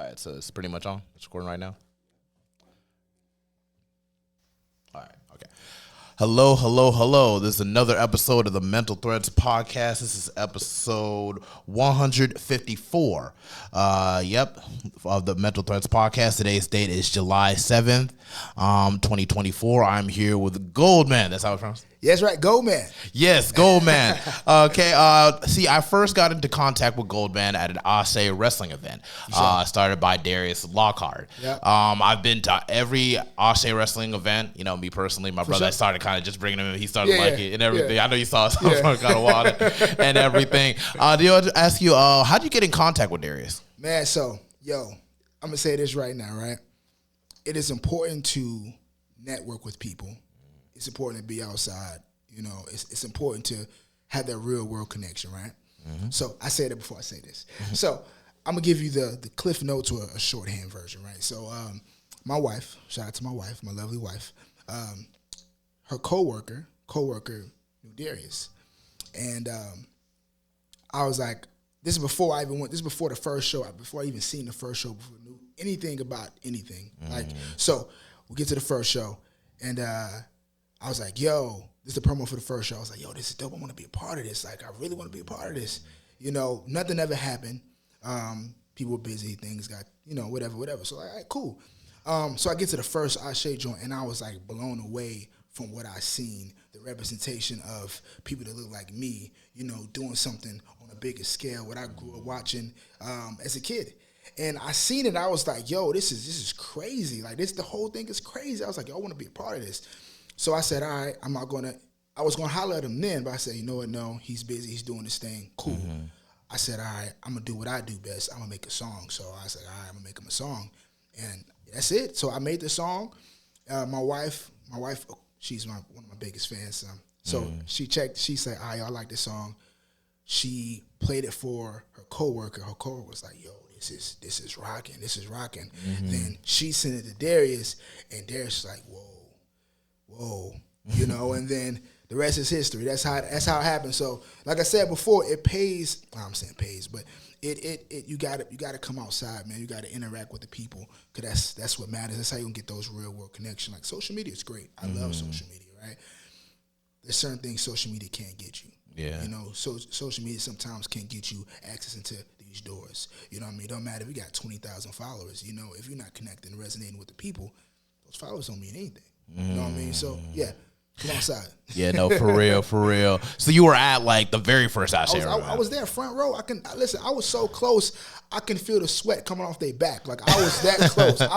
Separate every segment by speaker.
Speaker 1: right, so it's pretty much on. It's recording right now. All right, okay. Hello. This is another episode of the Mental Threads Podcast. This is episode 154. Of the Mental Threads Podcast. Today's date is July 7th, 2024. I'm here with GO79MAN. That's how it's pronounced?
Speaker 2: Yes, right. GO79MAN.
Speaker 1: Yes, GO79MAN. Okay. See, I first got into contact with GO79MAN at an Ase Wrestling event, started by Darius Lockhart. Yep. I've been to every Ase Wrestling event. You know, me personally, my brother, I started kind of just bringing him in. He started liking it and everything. I know you saw some kind of wild and everything. Do you ask you, how did you get in contact with Darius?
Speaker 2: Man, so, I'm going to say this right now, right? It is important to network with people. It's important to be outside. You know, it's important to have that real world connection, right? Mm-hmm. So I said it before I say this. Mm-hmm. So I'm going to give you the Cliff Notes or a shorthand version, right? So my wife, shout out to my wife, my lovely wife, her coworker knew Darius. And I was like, this is before the first show, before I even seen the first show, before I knew anything about anything. Mm-hmm. Like, so we get to the first show, and I was like, yo, this is the promo for the first show. I was like, yo, this is dope. I want to be a part of this. Like, I really want to be a part of this. You know, nothing ever happened. People were busy. Things got, whatever. So, all right, cool. So I get to the first Ase joint, and I was, like, blown away from what I seen, the representation of people that look like me, doing something on a bigger scale, what I grew up watching as a kid. And I seen it, I was like, yo, this is crazy. Like, the whole thing is crazy. I was like, yo, I want to be a part of this. So I said, all right, I was going to holler at him then, but I said, you know what, no, he's busy, he's doing this thing, cool. Mm-hmm. I said, all right, I'm going to do what I do best. I'm going to make a song. So I said, all right, I'm going to make him a song. And that's it. So I made the song. My wife, she's one of my biggest fans. So she checked, she said, all right, I like this song. She played it for her coworker. Her coworker was like, yo, this is rocking. Mm-hmm. Then she sent it to Darius, and Darius was like, whoa, and then the rest is history. That's how it happened. So, like I said before, it pays. I'm saying pays, but you gotta come outside, man. You gotta interact with the people, because that's what matters. That's how you gonna get those real world connections. Like, social media is great. I love social media, right? There's certain things social media can't get you. Yeah. So social media sometimes can't get you access into these doors. You know what I mean? It don't matter if you got 20,000 followers. If you're not connecting and resonating with the people, those followers don't mean anything. You know what I mean? So, come outside.
Speaker 1: Yeah, no, for real. So you were at, like, the very first Ase
Speaker 2: I was there front row. I was so close, I can feel the sweat coming off their back. Like, I was that close. And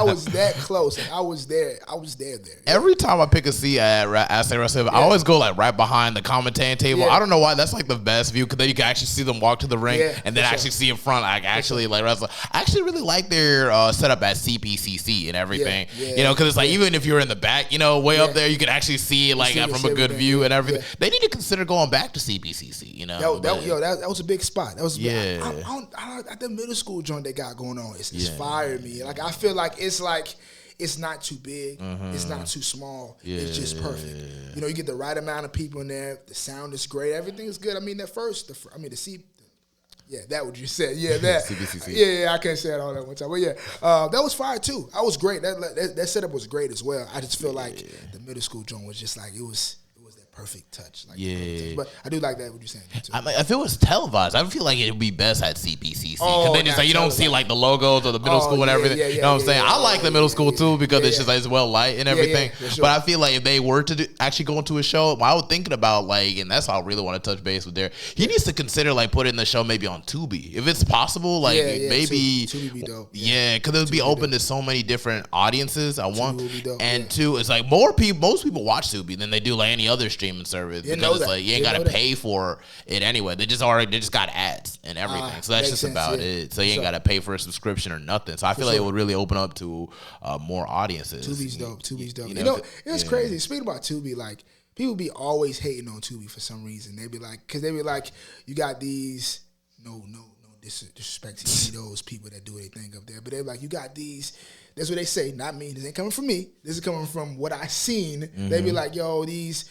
Speaker 2: I was there. Yeah.
Speaker 1: Every time I pick a seat at Ase Wrestling, I always go, like, right behind the commentating table. Yeah. I don't know why. That's, like, the best view, because then you can actually see them walk to the ring and then actually see in front, like, actually, like, wrestling. I actually really like their setup at CPCC and everything. Because it's like, even if you're in the back, way up there, you can actually see it, like, from a good view and everything. Yeah. They need to consider going back to CPCC,
Speaker 2: That was a big spot. That was at the middle school joint they got going on. It's fired me. Like, I feel like it's not too big. Mm-hmm. It's not too small. Yeah. It's just perfect. You get the right amount of people in there. The sound is great. Everything is good. I mean, that what you said. Yeah, that. CPCC. Yeah, I can't say it all at one time. But that was fire too. I was great. That setup was great as well. I just feel like the middle school joint was just like, it was that perfect touch. Like, but I do like that, what you're saying too.
Speaker 1: If it was televised, I feel like it would be best at CPCC. Because then it's like, you don't see, like, the logos or the middle school and everything. You know what I'm saying? I like the middle school too, because it's just, like, it's well light and everything. Sure. But I feel like if they were to actually go into a show, I was thinking about, like, and that's how I really want to touch base with there. He needs to consider, like, putting the show maybe on Tubi. If it's possible, like, maybe.
Speaker 2: Tubi be dope.
Speaker 1: Yeah, because it would be open to so many different audiences. And two, it's like most people watch Tubi than they do, like, any other streaming service. Because it's like, you ain't got to pay for it anyway. They just got ads and everything. So that's just about it. So you ain't got to pay for a subscription or nothing. So I feel like it would really open up to more audiences.
Speaker 2: Tubi's dope. It's crazy. Speaking about Tubi, like, people be always hating on Tubi for some reason. They be like, you got these, no disrespect to those people that do anything up there, but they're like, you got these. That's what they say, not me. This ain't coming from me. This is coming from what I seen. Mm-hmm. They be like, yo, these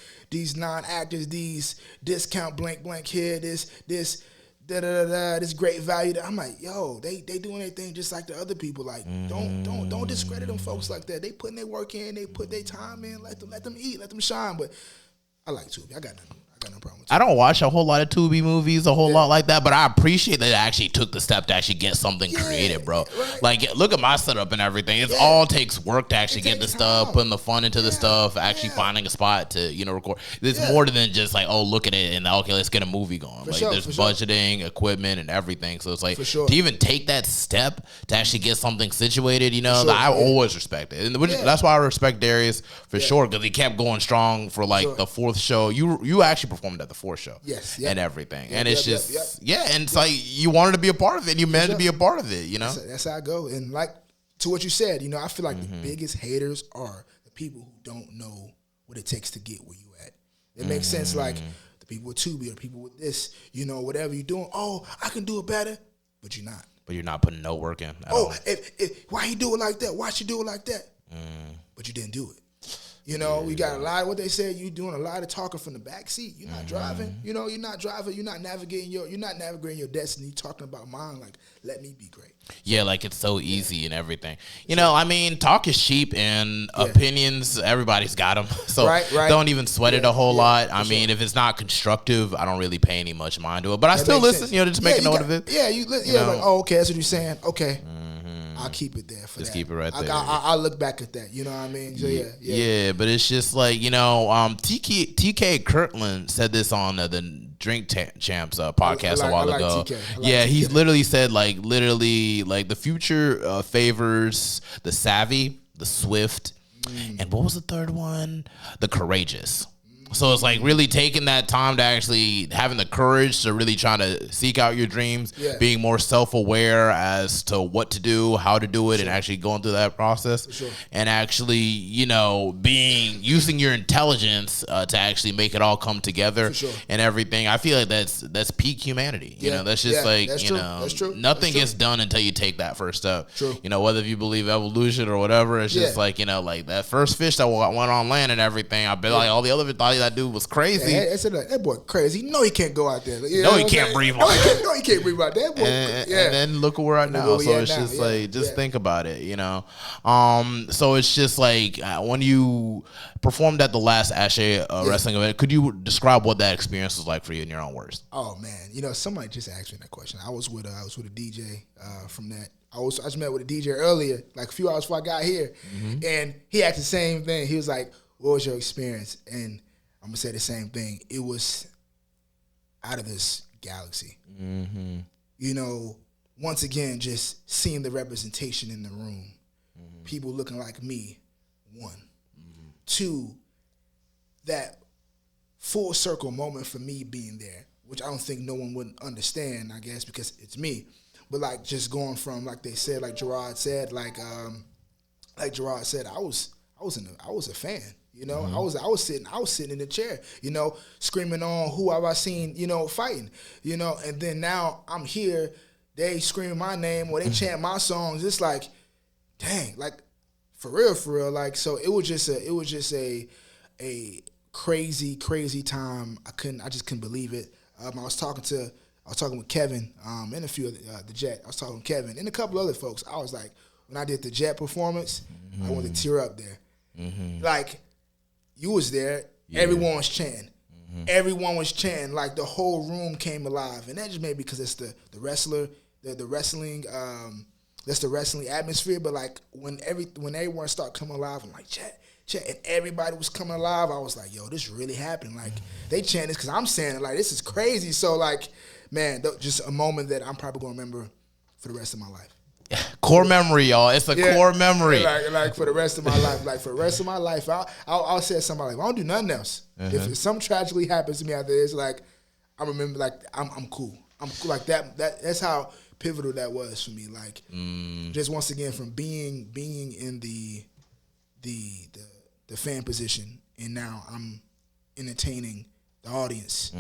Speaker 2: non-actors, these discount blank here, this this great value. I'm like, yo, they doing their thing just like the other people. Like, don't discredit them folks like that. They putting their work in, they put their time in. Let them eat, let them shine. But I like Tubi. I got no problem with Tubi.
Speaker 1: I don't watch a whole lot of Tubi movies, a whole lot like that, but I appreciate that it actually took the step to actually get something created, bro.
Speaker 2: Right.
Speaker 1: Like, look at my setup and everything. It all takes work to actually get the stuff, putting the fun into the stuff, actually finding a spot to, record. There's more than just like, oh, look at it and okay, let's get a movie going. There's budgeting, equipment, and everything. So it's like to even take that step to actually get something situated, I always respect it. And that's why I respect Darius for sure, because he kept going strong for like the fourth show. You actually performed at the fourth show.
Speaker 2: Yes.
Speaker 1: And everything. And it's just, and it's like you wanted to be a part of it. And you meant to be a part of it,
Speaker 2: That's how I go. And like, to what you said, I feel like the biggest haters are the people who don't know what it takes to get where you at. It makes sense, like, the people with Tubi or the people with this, whatever you're doing, oh, I can do it better, but you're not.
Speaker 1: But you're not putting no work in at all.
Speaker 2: Why you do it like that? Why you do it like that? But you didn't do it. You got a lot of what they said. You doing a lot of talking from the back seat. You're not driving. You're not driving. You're not navigating your destiny. You're talking about mine. Like, let me be great.
Speaker 1: Yeah, like it's so easy and everything. Talk is cheap and opinions. Everybody's got them. So don't even sweat it a whole lot. I mean, if it's not constructive, I don't really pay any much mind to it. But I still listen. Just make a note of it.
Speaker 2: Yeah, like, oh, okay, that's what you're saying. Okay. I'll keep it there for
Speaker 1: just
Speaker 2: that.
Speaker 1: keep it right there.
Speaker 2: I'll look back at that. You know what I mean? So
Speaker 1: yeah. But it's just like TK Kirtland said this on the Drink Champs podcast a while ago. He literally said like the future favors the savvy, the swift, and what was the third one? The courageous. So it's like really taking that time to actually having the courage to really try to seek out your dreams, being more self-aware as to what to do, how to do it, and actually going through that process, and actually, using your intelligence to actually make it all come together and everything. I feel like that's peak humanity. That's just
Speaker 2: that's true.
Speaker 1: Nothing gets done until you take that first step. Whether you believe evolution or whatever, it's just like that first fish that went on land and everything. I bet like all the other that dude was crazy.
Speaker 2: That boy crazy. He can't go out there.
Speaker 1: He can't breathe.
Speaker 2: He can't breathe out there.
Speaker 1: And then look where we're at now. So it's just like, think about it, So it's just like when you performed at the last Ase Wrestling event, could you describe what that experience was like for you in your own words?
Speaker 2: Oh man, somebody just asked me that question. I was with a DJ from that. I just met with a DJ earlier, like a few hours before I got here, and he asked the same thing. He was like, "What was your experience?" And I'm gonna say the same thing. It was out of this galaxy. Once again, just seeing the representation in the room, people looking like me. 1, 2, that full circle moment for me being there, which I don't think no one would understand. I guess because it's me, but like just going from like they said, like Gerard said, I was a fan. I was sitting in the chair, screaming on who have I seen, fighting, and then now I'm here, they scream my name or they chant my songs. It's like, dang, like for real. Like, so it was just a crazy time. I just couldn't believe it. I was talking with Kevin, and a few of the Jet. I was talking with Kevin and a couple other folks. I was like, when I did the Jet performance, I wanted to tear up there. Like, you was there. Yeah. Everyone was chanting. Everyone was chanting. Like, the whole room came alive. And that just maybe because it's the wrestling, that's the wrestling atmosphere. But, like, when everyone started coming alive, I'm like, Chet, and everybody was coming alive, I was like, yo, this really happened. Like, they chant this because I'm saying it. Like, this is crazy. So, like, man, just a moment that I'm probably going to remember for the rest of my life.
Speaker 1: Core memory, y'all. It's a core memory.
Speaker 2: Like for the rest of my life. Like for the rest of my life, I'll say to somebody, like, I don't do nothing else. If some tragedy happens to me after this, like, I remember, like, I'm cool. I'm cool. Like that's how pivotal that was for me. Like, just once again from being in the fan position, and now I'm entertaining the audience.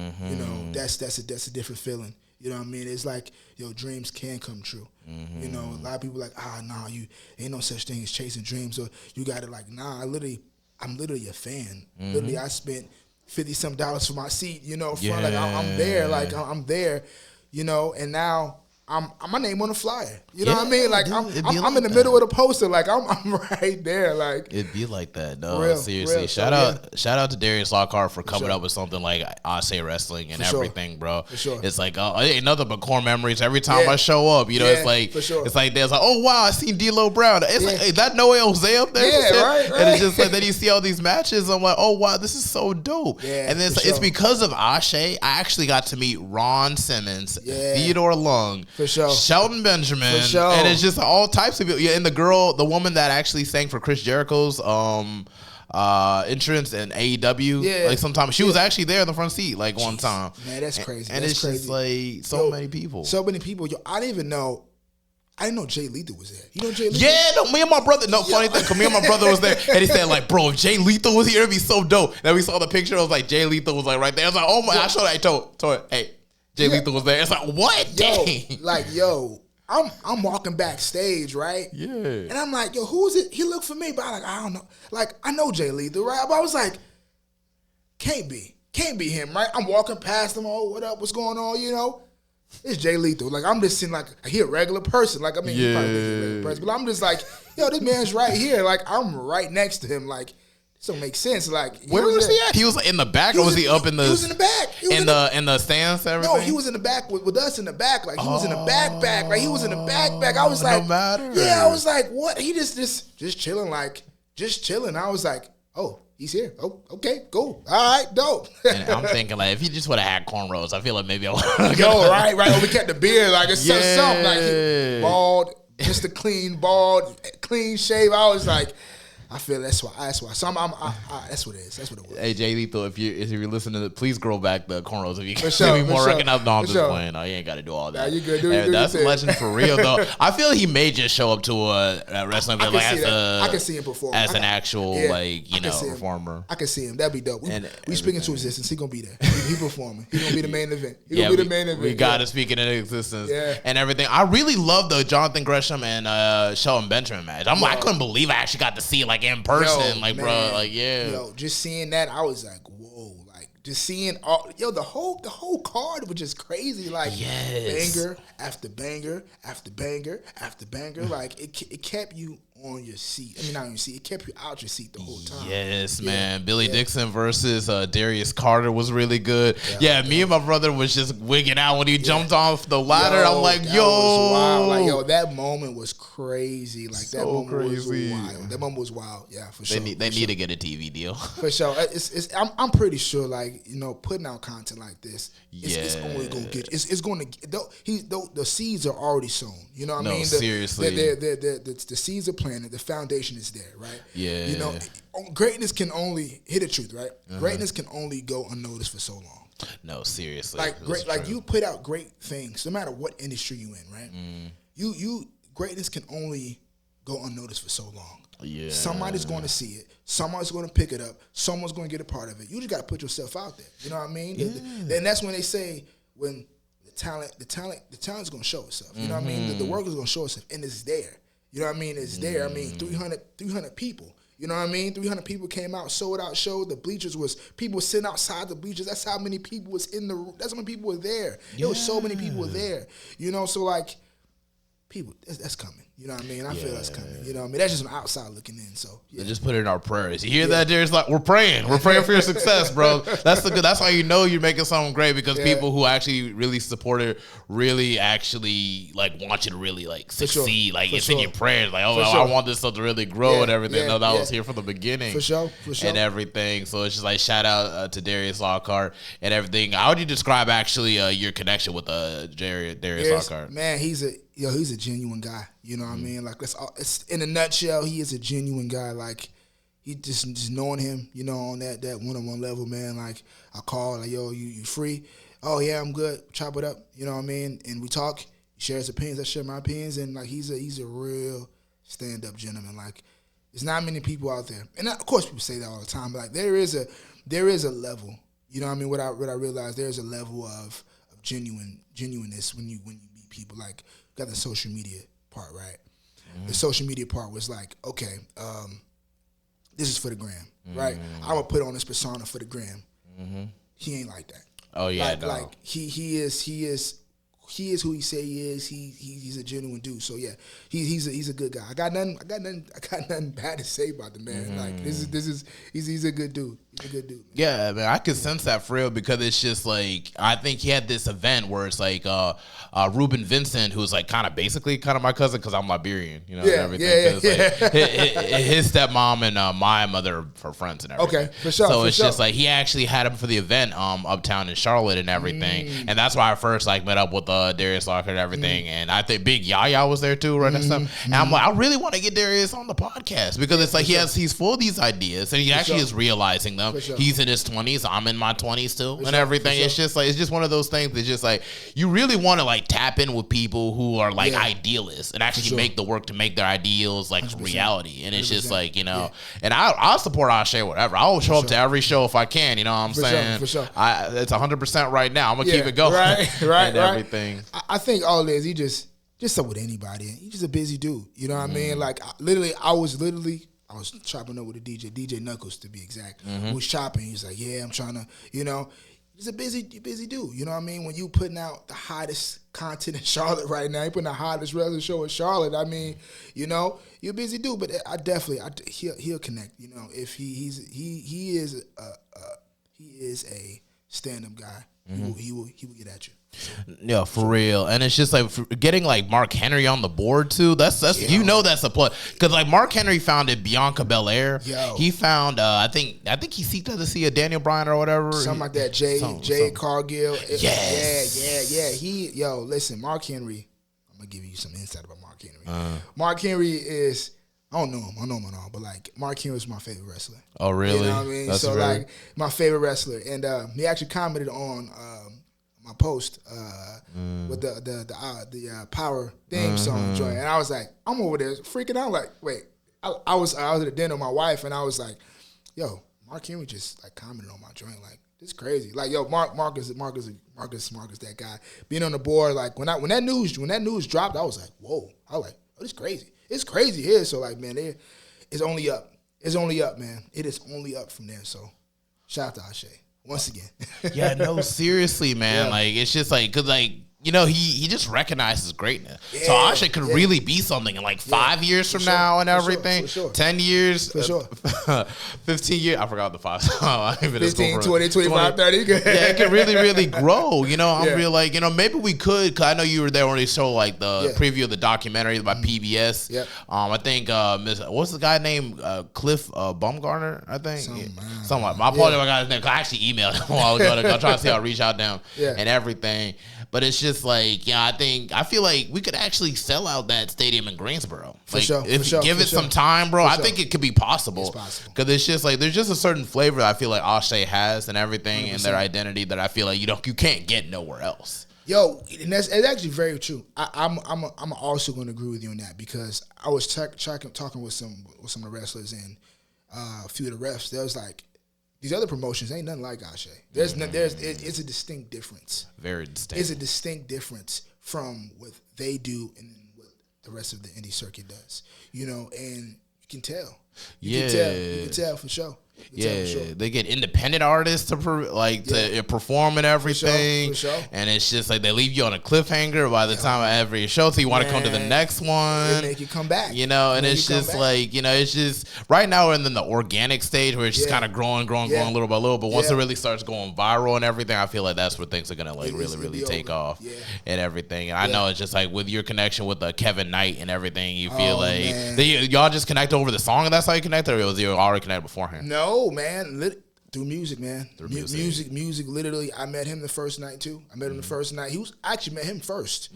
Speaker 2: That's a different feeling. You know what I mean? It's like, yo, dreams can come true. A lot of people like, you ain't no such thing as chasing dreams, or you got to like, I'm literally a fan. Literally, I spent $50-some for my seat, front. Like, I'm there. Like, I'm there, you know, and now I'm my name on the flyer. You know what I mean? Like
Speaker 1: dude,
Speaker 2: I'm in the middle of the poster. Like I'm right there. Like
Speaker 1: it'd be like that. No,
Speaker 2: real,
Speaker 1: seriously.
Speaker 2: real.
Speaker 1: Shout out to Darius Lockhart for coming up with something like Ase Wrestling and everything, bro.
Speaker 2: For sure.
Speaker 1: It's like it ain't nothing but core memories every time I show up. You know, it's like it's like there's like, oh wow, I seen D'Lo Brown. It's like, hey, that Noah Jose up there.
Speaker 2: Yeah, right.
Speaker 1: And it's just like then you see all these matches. I'm like, oh wow, this is so dope.
Speaker 2: Yeah,
Speaker 1: and then it's because of Ase, I actually got to meet Ron Simmons, Theodore Lung,
Speaker 2: for sure,
Speaker 1: Shelton Benjamin,
Speaker 2: for sure.
Speaker 1: and it's just all types of people. Yeah, and the woman that actually sang for Chris Jericho's entrance in AEW.
Speaker 2: Yeah.
Speaker 1: Like sometimes she was actually there in the front seat like one time.
Speaker 2: Man, that's crazy.
Speaker 1: And
Speaker 2: that's
Speaker 1: it's
Speaker 2: crazy.
Speaker 1: just like so many people.
Speaker 2: So many people. Yo, I didn't know Jay Lethal was there. You know Jay Lethal?
Speaker 1: Yeah, no, me and my brother. No, funny thing, 'cause me and my brother was there, and he said like, "Bro, if Jay Lethal was here, it'd be so dope." Then we saw the picture. I was like, Jay Lethal was like right there. I was like, "Oh my!" I showed. I told her, "Hey, Jay Lethal was there." It's like, what? Dang.
Speaker 2: I'm walking backstage, right?
Speaker 1: Yeah.
Speaker 2: And I'm like, yo, who is it? He looked for me, but I'm like, I don't know. Like, I know Jay Lethal, right? But I was like, can't be him, right? I'm walking past him. Oh, what up? What's going on? You know, it's Jay Lethal. Like, I'm just sitting like he a regular person. Like, I mean, he probably is a regular person, but I'm just like, yo, this man's right here. Like, I'm right next to him. Like, this don't make sense. Like,
Speaker 1: where was he at? He was in the back, or was he up in the?
Speaker 2: He was in the back.
Speaker 1: In the stands, everything.
Speaker 2: No, he was in the back with us in the back. Like he was in the backpack. Like he was in the backpack. I was like,
Speaker 1: no matter.
Speaker 2: Yeah, I was like, what? He just chilling, like just chilling. I was like, oh, he's here. Oh, okay, cool. All right, dope.
Speaker 1: And I'm thinking like, if he just would have had cornrows, I feel like maybe I would.
Speaker 2: Yo, right. Oh, we kept the beard like it's something like he bald, just a clean shave. I was like, I feel that's why. So that's what it is. That's what it was.
Speaker 1: Hey, Jay Lethal, if you're listening to, please grow back the cornrows if you can.
Speaker 2: Sure,
Speaker 1: be more recognized. No, I'm just
Speaker 2: sure.
Speaker 1: playing. No, you ain't got to do all that.
Speaker 2: Nah, you good. Do
Speaker 1: that's a legend for real, though. I feel he may just show up to a wrestling event
Speaker 2: I can see him perform
Speaker 1: as an actual performer.
Speaker 2: I can see him. That'd be dope. We speak into existence. He gonna be there. He performing. He gonna be the main event.
Speaker 1: We got to speak it into existence and everything. I really love the Jonathan Gresham and Shelton Benjamin match. I couldn't believe I actually got to see it like in person. Yo,
Speaker 2: just seeing that, I was like, whoa, like just seeing the whole card was just crazy, like banger after banger after banger after banger, like it kept you on your seat. I mean, not on your seat. It kept you out your seat the whole time.
Speaker 1: Yes, man. Billy Dixon versus Darius Carter was really good. Yeah, me and my brother was just wigging out when he jumped off the ladder. I'm like, yo.
Speaker 2: Wow. Like, yo, that moment was crazy. Like, that moment was wild. That moment was wild. Yeah, for sure.
Speaker 1: They need to get a TV deal.
Speaker 2: For sure. I'm pretty sure, like, you know, putting out content like this, it's only going to get, it's going to, the seeds are already sown. You know what I mean?
Speaker 1: Seriously.
Speaker 2: The seeds are planted. The foundation is there, right?
Speaker 1: Yeah.
Speaker 2: You know, greatness can only hit the truth, right? Greatness can only go unnoticed for so long.
Speaker 1: No, seriously.
Speaker 2: Like you put out great things, no matter what industry you in, right? You greatness can only go unnoticed for so long.
Speaker 1: Yeah.
Speaker 2: Somebody's going to see it. Someone's going to pick it up. Someone's going to get a part of it. You just got to put yourself out there. You know what I mean?
Speaker 1: Yeah.
Speaker 2: And that's when they say when the talent's going to show itself. You know what I mean? The work is going to show itself, and it's there. You know what I mean? It's there. I mean, 300 people. You know what I mean? 300 people came out, sold out show. The bleachers people sitting outside the bleachers. That's how many people was in the room. That's how many people were there. There was so many people were there. You know, so like, people, that's coming. You know what I mean? I feel that's coming. You know what I mean? That's just an outside looking in. So
Speaker 1: just put it in our prayers. You hear that, Darius? Like, we're praying. We're praying for your success, bro. That's how you know you're making something great, because people who actually really support it really actually like want you to really like succeed. Like it's in your prayers. Like, I want this stuff to really grow and everything. No, that was here from the beginning.
Speaker 2: For sure.
Speaker 1: And everything. So it's just like shout out to Darius Lockhart and everything. How would you describe actually your connection with Darius Lockhart?
Speaker 2: Man, he's a genuine guy. You know what I mean? Like, it's in a nutshell, he is a genuine guy. Like, he just knowing him, you know, on that one-on-one level, man. Like, I call, like, yo, you free? Oh, yeah, I'm good. Chop it up. You know what I mean? And we talk. He shares opinions. I share my opinions. And, like, he's a real stand-up gentleman. Like, there's not many people out there. And, of course, people say that all the time. But, like, there is a level. You know what I mean? What I realized, there's a level of genuineness when you meet people. Like, got the social media part, right? The social media part was like, okay, this is for the gram, right? I'm gonna put on this persona for the gram. He ain't like that.
Speaker 1: Oh yeah,
Speaker 2: like he is he is who he say he is. He's a genuine dude. So yeah, he's a good guy. I got nothing bad to say about the man. Like he's a good dude. He's a good dude. Man.
Speaker 1: Yeah, man, I could sense that for real because it's just like I think he had this event where it's like Ruben Vincent, who's like kind of my cousin because I'm Liberian, you know, and everything. Like, his stepmom and my mother are friends and everything.
Speaker 2: Okay, for sure.
Speaker 1: So it's just like he actually had him for the event uptown in Charlotte and everything, and that's why I first like met up with Darius Lockhart and everything, and I think Big Yaya was there too, right? And stuff. And I'm like, I really want to get Darius on the podcast because it's like he's full of these ideas and he actually is realizing them. Sure. He's in his 20s. I'm in my 20s still, and everything. It's just like it's just one of those things. It's just like you really want to like tap in with people who are like idealists and actually make the work to make their ideals like 100%. Reality. And it's just like and I'll support Ase whatever. I'll show up to every show if I can. You know what I'm saying?
Speaker 2: For sure.
Speaker 1: It's 100% right now. I'm gonna keep it going.
Speaker 2: Right.
Speaker 1: Everything.
Speaker 2: I think all it is he just up with anybody. He's just a busy dude. You know what I mean? Like I was chopping up with a DJ Knuckles to be exact. Who was chopping. He's like, yeah, I'm trying to, you know, he's a busy dude. You know what I mean? When you putting out the hottest content in Charlotte right now, you putting the hottest wrestling show in Charlotte. I mean, you know, you're a busy dude. But he'll connect. You know, if he is a stand-up guy, he will get at you.
Speaker 1: Yeah, for real. And it's just like getting like Mark Henry on the board too. That's you know that's a plus because like Mark Henry founded Bianca Belair. He found I think he seeked out to see a Daniel Bryan or whatever.
Speaker 2: Something like that. Jay Cargill. Yeah. Listen, Mark Henry. I'm gonna give you some insight about Mark Henry. Mark Henry is. I don't know him at all, but like Mark Henry is my favorite wrestler.
Speaker 1: Oh, really?
Speaker 2: You know what I mean? That's like my favorite wrestler, and he actually commented on my post with the Power theme song joint, and I was like, I'm over there freaking out. Like, wait, I was at a dinner with my wife, and I was like, yo, Mark Henry just like commented on my joint, like this crazy. Like, yo, Marcus, that guy being on the board. Like when that news dropped, I was like, whoa. I was like, oh, this crazy. It's crazy here. So like, man, it's only up. It's only up, man. It is only up from there. So shout out to Ase once again.
Speaker 1: Yeah, no, seriously, man. Yeah. Like it's just like, cause like, you know, he just recognizes greatness. Yeah, so Ase could really be something in like 5 years from now and everything. For sure. 10 years. For sure. 15 years. I forgot the 5.
Speaker 2: 15, 20, 25, 30.
Speaker 1: Yeah, it could really, really grow. You know, I'm real like, you know, maybe we could, because I know you were there when they showed like the preview of the documentary by PBS. Yeah. I think, what's the guy named Cliff Baumgartner, I think? Something like my apologies, I got his name. I actually emailed him a while ago. I'm trying to see how to reach out to him and everything. But it's just like, I feel like we could actually sell out that stadium in Greensboro. Like, if you give it some time, bro, I think it could be possible. It's possible. Because it's just like, there's just a certain flavor that I feel like Ase has and everything 100%. And their identity that I feel like you can't get nowhere else.
Speaker 2: Yo, and it's actually very true. I'm also going to agree with you on that because I was talking with some of the wrestlers and a few of the refs. They was like, these other promotions ain't nothing like Ase. It's a distinct difference.
Speaker 1: Very distinct.
Speaker 2: It's a distinct difference from what they do and what the rest of the indie circuit does. You know, and you can tell. You can tell for sure.
Speaker 1: They get independent artists to perform and everything, for sure. And it's just like they leave you on a cliffhanger by the time of every show, so you want to come to the next one.
Speaker 2: They make you come back,
Speaker 1: you know. And it's just like, you know, it's just right now we're in the organic stage where it's just kind of growing little by little. But once it really starts going viral and everything, I feel like that's where things are gonna like really take off and everything. And I know it's just like with your connection with Kevin Knight and everything, you feel y'all just connect over the song and that's how you connected, or was you already connected beforehand?
Speaker 2: No, man. Through music, man. Music. Literally, I met him the first night too. I met him the first night. I actually met him first.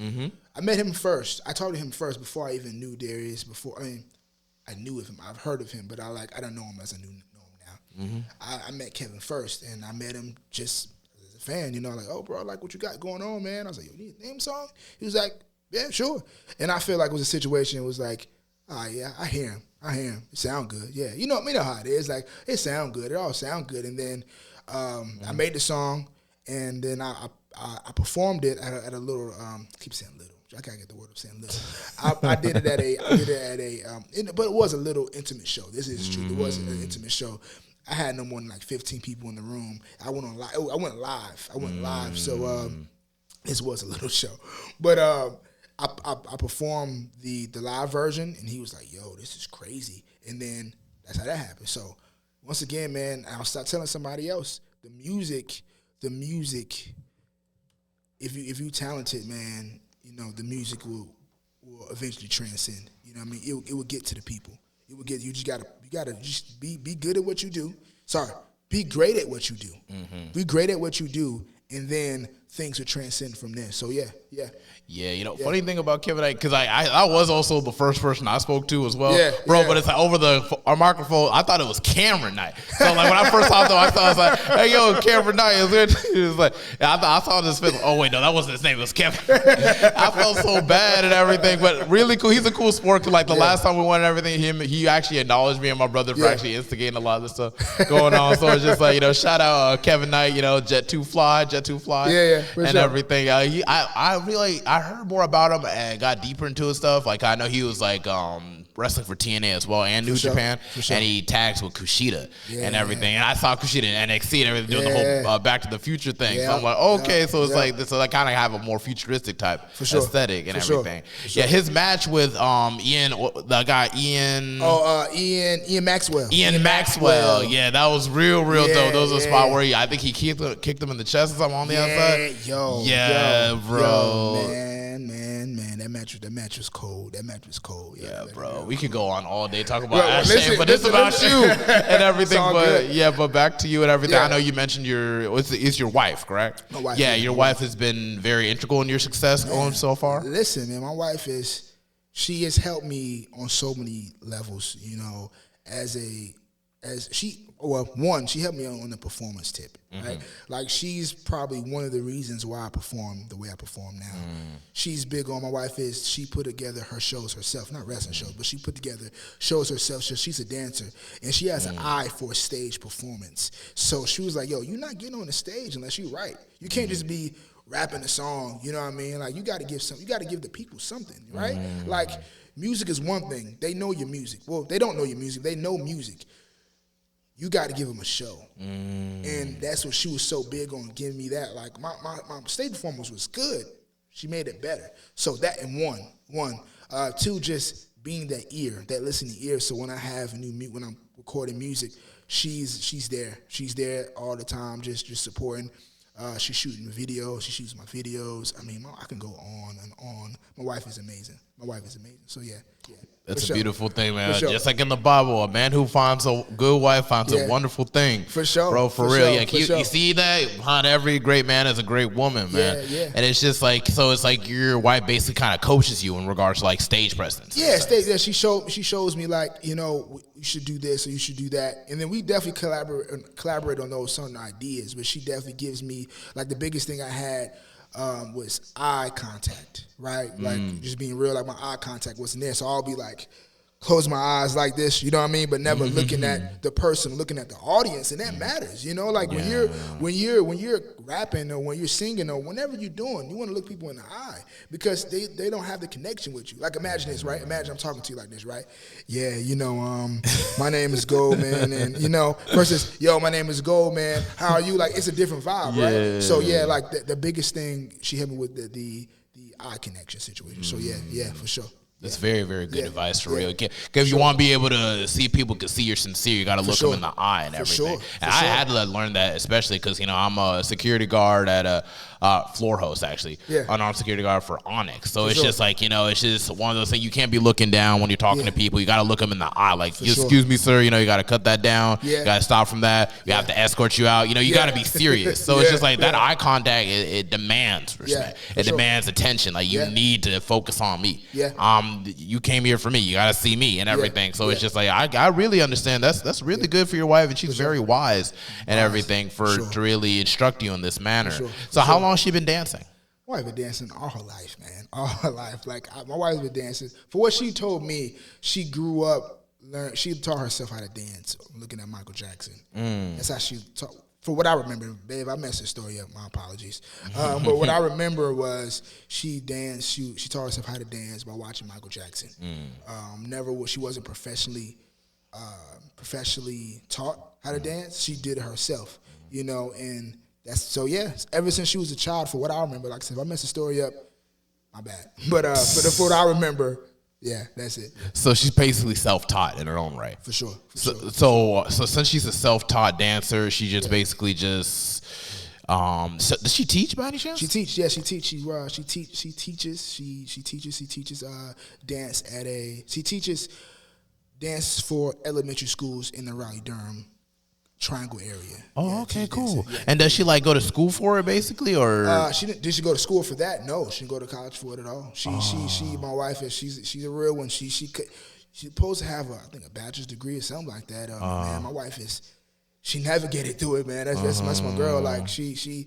Speaker 2: I met him first. I talked to him first before I even knew Darius. I knew of him. I've heard of him, but I don't know him as I know him now. I met Kevin first, and I met him just as a fan. You know, like, oh, bro, I like what you got going on, man. I was like, yo, you need a theme song? He was like, yeah, sure. And I feel like it was a situation. It was like, yeah, I hear him. It sound good. Yeah. You know how it is. Like, it sound good. It all sound good. And then I made the song, and then I performed it at a little, keep saying little. I gotta get the word of saying little. I did it at a, but it was a little intimate show. This is true. It was an intimate show. I had no more than like 15 people in the room. I went live. So This was a little show, but I performed the live version, and he was like, "Yo, this is crazy." And then that's how that happened. So once again, man, I'll start telling somebody else the music. If you talented, man, you know the music will eventually transcend. You know what I mean? It will get to the people. It will get. You gotta just be good at what you do. Be great at what you do. Be great at what you do, and then things will transcend from there. So yeah.
Speaker 1: Yeah, you know, funny thing about Kevin Knight, because I was also the first person I spoke to as well,
Speaker 2: Yeah,
Speaker 1: bro.
Speaker 2: yeah.
Speaker 1: But it's like over our microphone, I thought it was Cameron Knight. So like when I first saw him, I was like, "Hey, yo, Cameron Knight is it?" He was like, I saw this film. Oh wait, no, that wasn't his name. It was Kevin. I felt so bad and everything, but really cool. He's a cool sport. Cause like the last time we won and everything, he actually acknowledged me and my brother for actually instigating a lot of this stuff going on. So it's just like, you know, shout out Kevin Knight, you know, Jet 2 Fly, and
Speaker 2: sure.
Speaker 1: everything. I heard more about him and got deeper into his stuff. Like I know he was like wrestling for TNA as well and New Japan, and he tags with Kushida and everything. And I saw Kushida in NXT and everything doing the whole Back to the Future thing. So I'm like, okay, so it's like this. So I kind of have a more futuristic type aesthetic and everything. Yeah, his match with Ian, the guy Ian.
Speaker 2: Ian Maxwell.
Speaker 1: Ian Maxwell. Yeah, that was real dope. There was a spot where I think he kicked him in the chest or something on the outside. Bro.
Speaker 2: Man, that match was cold. Yeah,
Speaker 1: bro. We could go on all day talking about Ashe, but it's about you and everything. But back to you and everything. I know you mentioned it's your wife, correct?
Speaker 2: My wife.
Speaker 1: Yeah, your wife has been very integral in your success going so far.
Speaker 2: Listen, man, my wife she has helped me on so many levels. You know, she helped me on the performance tip, right? Like she's probably one of the reasons why I perform the way I perform now. She's big on, my wife she put together her shows herself, not wrestling shows, but she put together shows herself. She's a dancer, and she has an eye for stage performance. So she was like, yo, you're not getting on the stage unless you write. You can't just be rapping a song, you know what I mean? Like you gotta give the people something, right? Like music is one thing. They know your music. Well, they don't know your music. They know music. You got to give them a show. And that's what she was so big on, giving me that. Like, my stage performance was good. She made it better. So that in one. Two, just being that ear, that listening ear. So when I have when I'm recording music, she's there. She's there all the time, just supporting. She's shooting videos. She shoots my videos. I mean, I can go on and on. My wife is amazing. So yeah.
Speaker 1: That's a beautiful thing, man. Just like in the Bible, a man who finds a good wife finds a wonderful thing.
Speaker 2: For sure.
Speaker 1: Bro, for real. You see that? Behind every great man is a great woman, man.
Speaker 2: Yeah.
Speaker 1: And it's just like, so it's like your wife basically kind of coaches you in regards to like stage presence.
Speaker 2: Yeah, she shows me like, you know, you should do this or you should do that. And then we definitely collaborate on those certain ideas, but she definitely gives me, like the biggest thing I had was eye contact, right? Like just being real, like my eye contact wasn't there. So I'll be like, close my eyes like this, you know what I mean? But never looking at the person, looking at the audience, and that matters, you know? Like when you're rapping or when you're singing or whenever you're doing, you want to look people in the eye because they don't have the connection with you. Like imagine this, right? Imagine I'm talking to you like this, right? Yeah, you know, my name is Goldman, and you know, versus, yo, my name is Goldman, how are you? Like it's a different vibe, right? So yeah, like the biggest thing she helped me with the eye connection situation. So yeah, for sure.
Speaker 1: That's very, very good advice for real. Because you want to be able to see people can see you're sincere. You got to look them in the eye and everything. And I had to learn that, especially because, you know, I'm a security guard at a floor host, actually. Unarmed security guard for Onyx. So it's just like, you know, it's just one of those things. You can't be looking down when you're talking to people. You got to look them in the eye. Like, excuse me, sir. You know, you got to cut that down. You got to stop from that. You have to escort you out. You know, you got to be serious. So it's just like that eye contact, it demands respect. It demands attention. Like, you need to focus on me. You came here for me. You got to see me and everything. So it's just like, I really understand. That's really good for your wife, and she's very wise and everything to really instruct you in this manner. So how long has she been dancing?
Speaker 2: My wife been dancing all her life, man. All her life. Like, my wife's been dancing. For what she told me, she grew up, she taught herself how to dance looking at Michael Jackson. That's how she taught. For what I remember, babe, I messed the story up. My apologies. But what I remember was she danced. She taught herself how to dance by watching Michael Jackson. She wasn't professionally taught how to dance. She did it herself, you know. And Ever since she was a child, for what I remember, like I said, if I mess the story up, my bad. But for what I remember, yeah, that's it.
Speaker 1: So she's basically self-taught in her own right.
Speaker 2: For sure.
Speaker 1: So since she's a self-taught dancer, she just basically just. So does she teach by any chance?
Speaker 2: She teaches. Yeah, she teaches. She teaches dance at a. She teaches dance for elementary schools in the Raleigh, Durham Triangle area.
Speaker 1: Oh, okay, cool. Yeah. And does she like go to school for it basically, or?
Speaker 2: Did she go to school for that? No, she didn't go to college for it at all. She my wife is she's a real one. She's supposed to have a bachelor's degree or something like that. Man, my wife she navigated through it, man. That's my girl. Like she's real.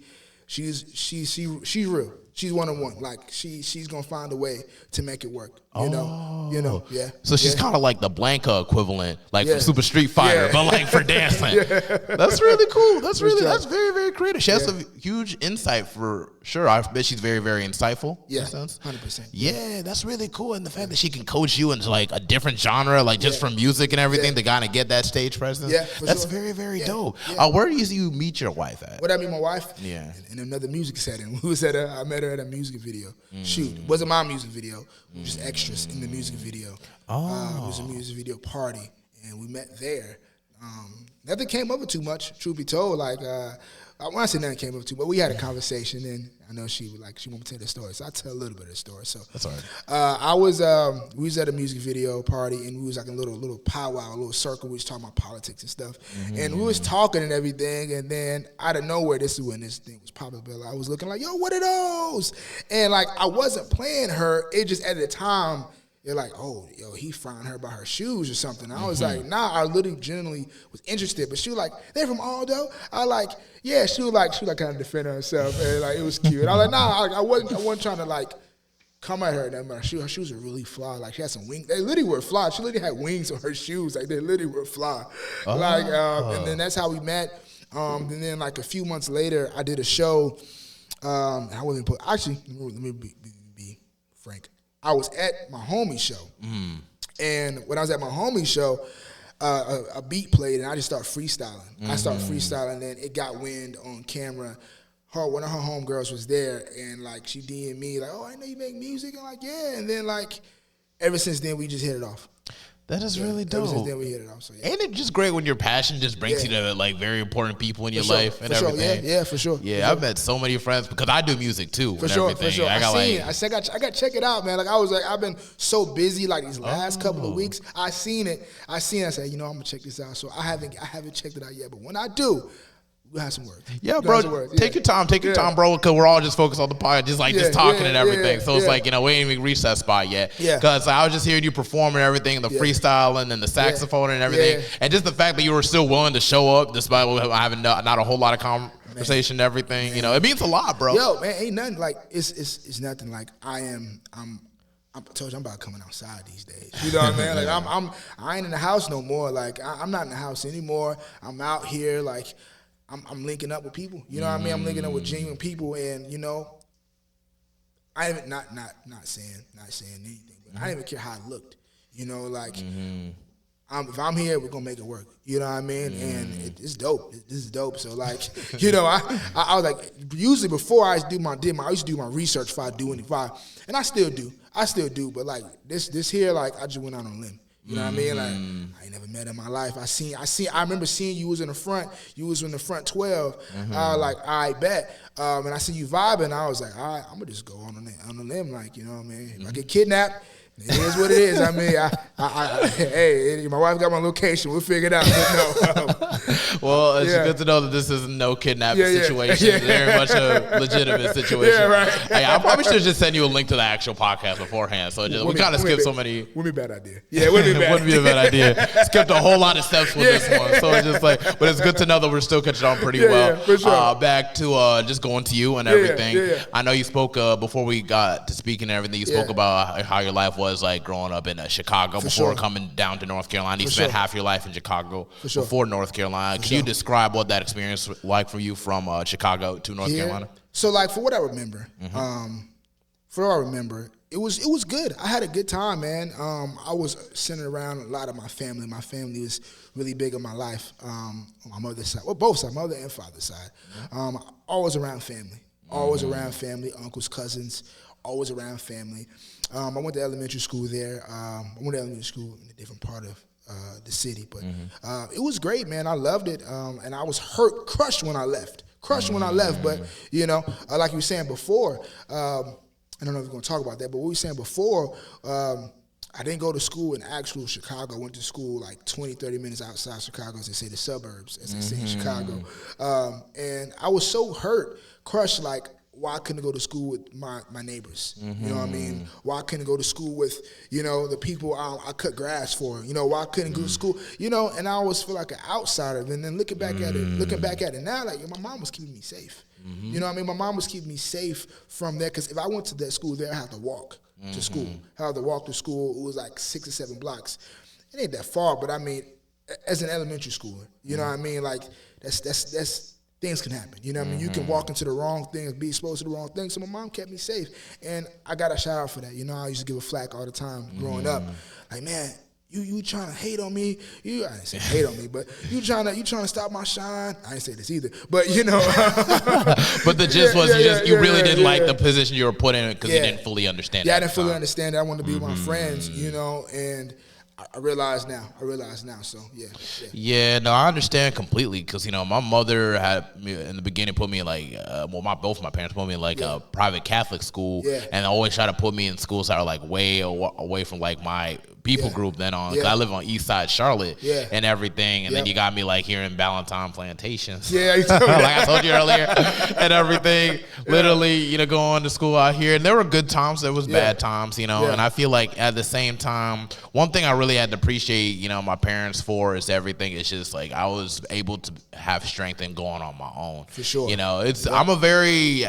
Speaker 2: She's one-on-one. Like she's gonna find a way to make it work. You know, yeah.
Speaker 1: So she's kind of like the Blanca equivalent, like from Super Street Fighter, but like for dancing. That's really cool. That's very, very creative. She has a huge insight for sure. I bet she's very, very insightful.
Speaker 2: Yeah, 100%.
Speaker 1: Yeah, that's really cool. And the fact that she can coach you into like a different genre, like just from music and everything, to kind of get that stage presence. Yeah, that's very, very dope. Where do you meet your wife at?
Speaker 2: What I meet my wife?
Speaker 1: Yeah,
Speaker 2: in another music setting. I met her at a music video shoot. It wasn't my music video. Just extras in the music video. It was a music video party, and we met there. Nothing came over too much, truth be told. Like, when I say nothing came over too much, we had a conversation, and I know she wanted to tell the story, so I'll tell a little bit of the story. So
Speaker 1: that's all right.
Speaker 2: We was at a music video party, and we was like a little powwow, a little circle. We was talking about politics and stuff, and we was talking and everything, and then out of nowhere, this is when this thing was popping. I was looking like, yo, what are those? And like, I wasn't playing her. It just at the time. They're like, oh, yo, he frying her by her shoes or something. I was like, nah, I literally genuinely was interested. But she was like, they're from Aldo? I like, yeah, she was like kind of defending herself. And like, it was cute. And I was like, nah, I wasn't trying to like come at her. Her shoes are really fly. Like, she had some wings. They literally were fly. She literally had wings on her shoes. Like, they literally were fly. And then that's how we met. And then like a few months later, I did a show. I wasn't actually, let me be frank. I was at my homie show, and when I was at my homie show, a beat played, and I just started freestyling. I started freestyling, and then it got wind on camera. One of her homegirls was there, and like she DM'd me like, "Oh, I know you make music." I'm like, "Yeah," and then like ever since then we just hit it off.
Speaker 1: That is really dope.
Speaker 2: Ever since then we hit it off. So yeah.
Speaker 1: Ain't it just great when your passion just brings you to like very important people in your life and everything?
Speaker 2: Yeah, for sure.
Speaker 1: Yeah, I've met so many friends because I do music too. For sure.
Speaker 2: I got to check it out, man. Like I was like, I've been so busy like these last couple of weeks. I seen it. I said, I'm gonna check this out. So I haven't checked it out yet, but when I do, we'll have some words. Yeah,
Speaker 1: bro. Take your time. Take your time, bro, because we're all just focused on the podcast, just talking and everything. So it's like, we ain't even reached that spot yet. Yeah. Because I was just hearing you perform and everything, the freestyling and the saxophone and everything. Yeah. And just the fact that you were still willing to show up despite having not a whole lot of conversation and everying. It means a lot, bro.
Speaker 2: Yo, man, ain't nothing like, it's nothing like I told you I'm about coming outside these days. You know what I mean? Like I ain't in the house no more. Like I'm not in the house anymore. I'm out here like, I'm linking up with people. You know what I mean? I'm linking up with genuine people, and I haven't not saying anything, but I didn't even care how I looked. Like if I'm here, we're gonna make it work. You know what I mean? And it's dope. This is dope. So like, I was like, usually before I used to do my research if I do anything, and I still do. But like this here, like I just went out on a limb. You know what I mean? Like I ain't never met in my life. I remember seeing you was in the front. You was in the front 12. I was like, I bet. And I see you vibing. I was like, all right, I'm gonna just go on a limb. Like, you know what I mean? If I get kidnapped, it is what it is. I mean, hey, my wife got my location. We'll figure it out.
Speaker 1: Well, it's good to know that this is no kidnapping situation. It's very much a legitimate situation. Yeah, right. Hey, I probably should just send you a link to the actual podcast beforehand. So we kind of skipped so many.
Speaker 2: Wouldn't be a bad idea. Yeah, wouldn't be
Speaker 1: a bad idea. Skipped a whole lot of steps with this one. So it's just like, but it's good to know that we're still catching on pretty well.
Speaker 2: For sure.
Speaker 1: Back to just going to you and everything. I know you spoke before we got to speaking and everything. You spoke about how your life was like growing up in Chicago before coming down to North Carolina. You spent half your life in Chicago before North Carolina. Can you describe what that experience was like for you from Chicago to North Carolina?
Speaker 2: So like for what I remember, It was good. I had a good time, man. I was centered around a lot of my family. My family was really big in my life. On my mother's side, well, both sides, mother and father's side. Always around family. Always around family. Uncles, cousins. Always around family. I went to elementary school there. I went to elementary school in a different part of the city, but it was great, man. I loved it, and I was crushed when I left. But like you were saying before. I don't know if we're going to talk about that, but what we were saying before, I didn't go to school in actual Chicago. I went to school like 20, 30 minutes outside Chicago, as they say, the suburbs, as they say in Chicago. And I was so crushed, like, why I couldn't go to school with my neighbors? You know what I mean? Why I couldn't go to school with, the people I cut grass for? Why I couldn't go to school? And I always feel like an outsider. And then looking back at it now, like, my mom was keeping me safe. You know what I mean? My mom was keeping me safe from there, because if I went to that school there, I had to walk to school. I had to walk to school. It was like 6 or 7 blocks. It ain't that far, but I mean, as an elementary schooler, you know what I mean? Like, that's things can happen. You know what I mean? You can walk into the wrong things, be exposed to the wrong things. So my mom kept me safe, and I got a shout out for that. I used to give her flack all the time growing up. Like, man, you trying to hate on me? I didn't say hate on me, but you trying to stop my shine? I didn't say this either, but
Speaker 1: But the gist was you really didn't like the position you were put in because you didn't fully understand.
Speaker 2: Yeah, I didn't fully understand it. I wanted to be with my friends, and I realize now. So yeah.
Speaker 1: No, I understand completely, because my mother had in the beginning put me in like both my parents put me in like a private Catholic school, and always try to put me in schools that are like way away from like my people group then on. 'Cause I live on East Side Charlotte and everything, and then you got me like here in Ballantyne Plantations.
Speaker 2: Yeah, you told me
Speaker 1: like I told you earlier, and everything. Literally, going to school out here, and there were good times, there was bad times, and I feel like at the same time, one thing I really had to appreciate, my parents for is everything. It's just like I was able to have strength in going on my own.
Speaker 2: For sure.
Speaker 1: I'm a very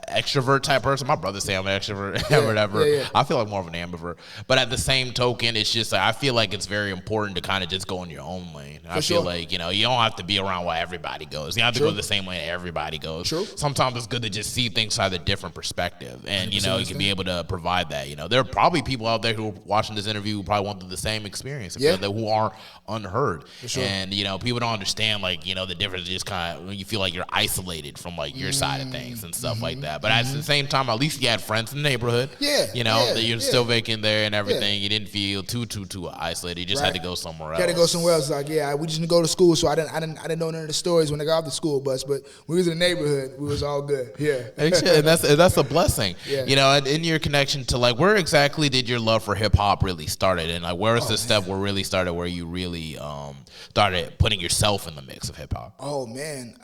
Speaker 1: extrovert type person. My brothers say I'm an extrovert or whatever. I feel like more of an ambivert. But at the same token, it's just like I feel like it's very important to kind of just go in your own lane. I feel like, you don't have to be around where everybody goes. You don't have to go the same way everybody goes.
Speaker 2: True.
Speaker 1: Sometimes it's good to just see things from a different perspective. And, you can be able to provide that. There are probably people out there who are watching this interview who probably went through the same experience, who are unheard. Sure. And, people don't understand, like, the difference is just kind of when you feel like you're isolated from, like, your side of things and stuff like that. But at the same time, at least you had friends in the neighborhood. That you're still vacant there and everything. You didn't feel too isolated. You just had to go somewhere else.
Speaker 2: You had to go somewhere else. Like, we just didn't go to school, so I didn't know none of the stories when I got off the school bus. But when we was in the neighborhood, we was all good. Yeah.
Speaker 1: And that's a blessing. And in your connection to, like, where exactly did your love for hip hop really started, and like where was the step where really started where you really started putting yourself in the mix of hip hop?
Speaker 2: Oh man,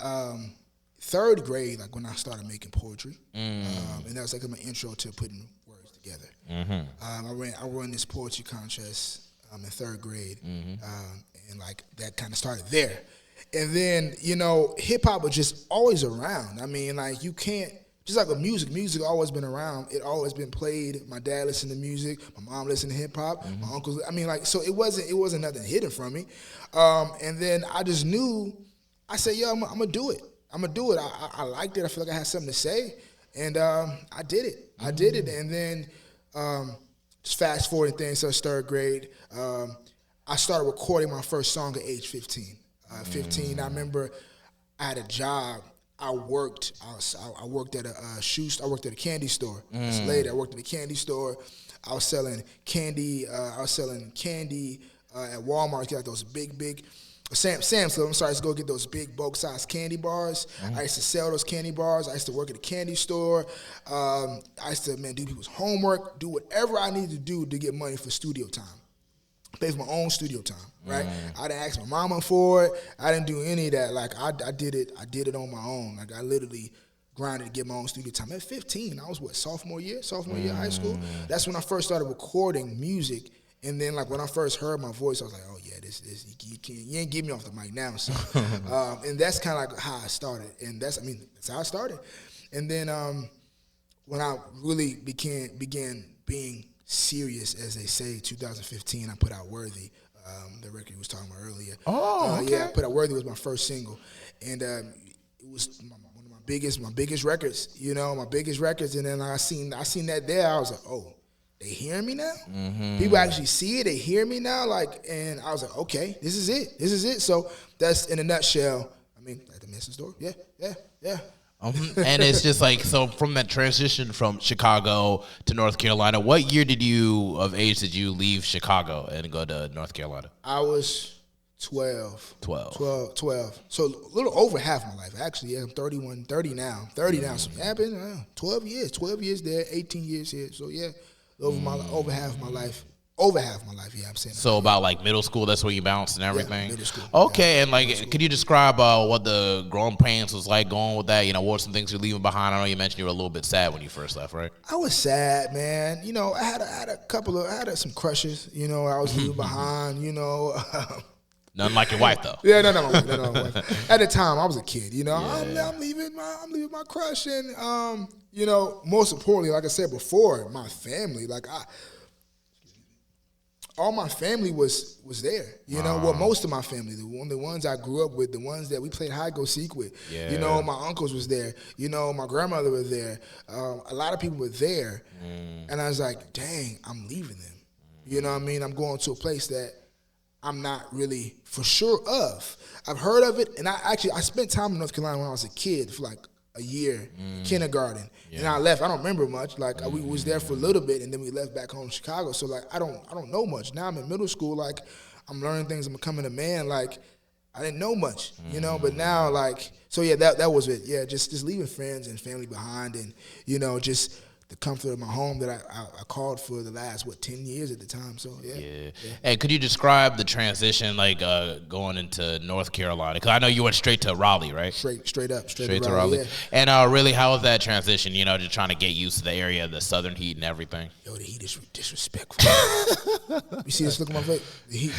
Speaker 2: 3rd grade, like when I started making poetry, and that was like my intro to putting words together. I ran this poetry contest in 3rd grade, and like that kind of started there. And then hip hop was just always around. I mean, like you can't. Just like with music always been around. It always been played. My dad listened to music. My mom listened to hip hop. My uncles. I mean, like, so it wasn't nothing hidden from me. And then I just knew. I said, I'm gonna do it. I liked it. I feel like I had something to say, and I did it. And then just fast forwarding things. So 3rd grade, I started recording my first song at age 15. 15. I remember I had a job. I worked at a candy store. Later, I worked at a candy store. I was selling candy. At Walmart. Get like those big Sam's Club. I'm sorry, I used to go get those big bulk size candy bars. I used to sell those candy bars. I used to work at a candy store. I used to do people's homework, do whatever I needed to do to get money for studio time. Pay for my own studio time, right? I didn't ask my mama for it. I didn't do any of that. Like I did it on my own. Like I literally grinded to get my own studio time. At 15, I was sophomore year of high school. That's when I first started recording music. And then like when I first heard my voice, I was like, oh yeah, this you ain't get me off the mic now. So and that's kind of like how I started. And that's how I started. And then when I really began being serious, as they say, 2015, I put out Worthy, the record you was talking about earlier.
Speaker 1: Okay.
Speaker 2: I put out Worthy was my first single, and it was one of my biggest records, my biggest records. And then I seen that there, I was like, oh, they hearing me now. People actually see it. They hear me now. Like, and I was like, okay, this is it. This is it. So that's in a nutshell. I mean, like the message story. Yeah.
Speaker 1: And it's just like, so from that transition from Chicago to North Carolina, what year of age did you leave Chicago and go to North Carolina?
Speaker 2: I was 12. 12. So a little over half my life. Actually, yeah, I'm 30 now. So it happened 12 years there, 18 years here. So yeah, over half my life. Yeah, I'm saying.
Speaker 1: So about like middle school, that's where you bounced and everything?
Speaker 2: Yeah, middle school.
Speaker 1: Okay, and like, could you describe what the growing pains was like going with that? You know, what were some things you're leaving behind? I know you mentioned you were a little bit sad when you first left, right?
Speaker 2: I was sad, man. You know, I had some crushes, you know, I was leaving behind, you know.
Speaker 1: Nothing like your wife, though.
Speaker 2: Yeah, no, my wife. At the time, I was a kid, you know. Yeah. I'm leaving my crush, and you know, most importantly, like I said before, my family, like all my family was there, you know. Well, most of my family, the ones I grew up with, the ones that we played hide go seek with. Yeah. You know, my uncles was there. You know, my grandmother was there. A lot of people were there, and I was like, dang, I'm leaving them. You know what I mean? I'm going to a place that I'm not really for sure of. I've heard of it, and I spent time in North Carolina when I was a kid for like a year, kindergarten, and I left. I don't remember much. Like we was there for a little bit, and then we left back home to Chicago. So like I don't know much. Now I'm in middle school. Like I'm learning things. I'm becoming a man. Like I didn't know much, you know. But now like so yeah, that was it. Yeah, just leaving friends and family behind, and you know just the comfort of my home that I called for the last 10 years at the time. So yeah.
Speaker 1: Hey, could you describe the transition like going into North Carolina? Because I know you went straight to Raleigh, right?
Speaker 2: Straight up
Speaker 1: to Raleigh. Yeah. And really, how was that transition? You know, just trying to get used to the area, the southern heat and everything.
Speaker 2: Yo, the heat is disrespectful. You see this look on my face? The heat,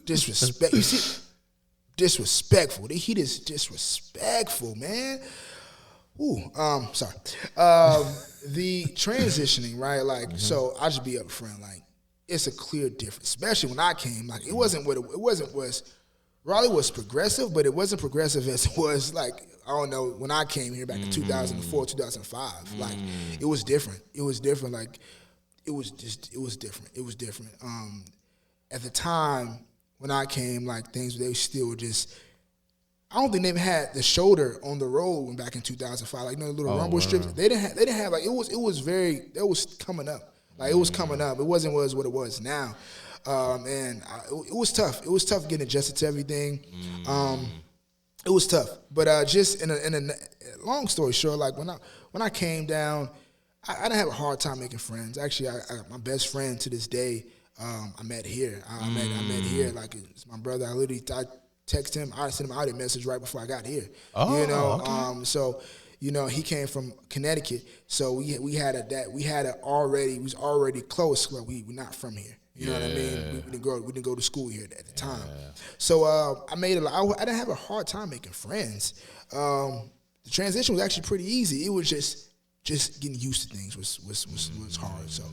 Speaker 2: disrespect. You see, disrespectful. The heat is disrespectful, man. Sorry. The transitioning, right? Like, so I'll just be up front. Like, it's a clear difference, especially when I came. Like, Raleigh was progressive, but it wasn't progressive as it was like, I don't know, when I came here back in 2004, 2005. Like, it was different. It was different. Like, it was different. At the time when I came, like, they still just, I don't think they even had the shoulder on the road when back in 2005. Like, you know, the little rumble strips. They didn't have like, it was coming up. Like, it was coming up. It wasn't what it was now. And it was tough. It was tough getting adjusted to everything. It was tough. But just in a long story short, like when I came down, I didn't have a hard time making friends. Actually, my best friend to this day, I met here. I met here. Like, it's my brother. I text him. I sent him out a message right before I got here. You know, okay. So, you know, he came from Connecticut, so we was already close. Like, we were not from here. You know what I mean? We didn't go to school here at the time. So I didn't have a hard time making friends. The transition was actually pretty easy. It was just getting used to things was hard. So.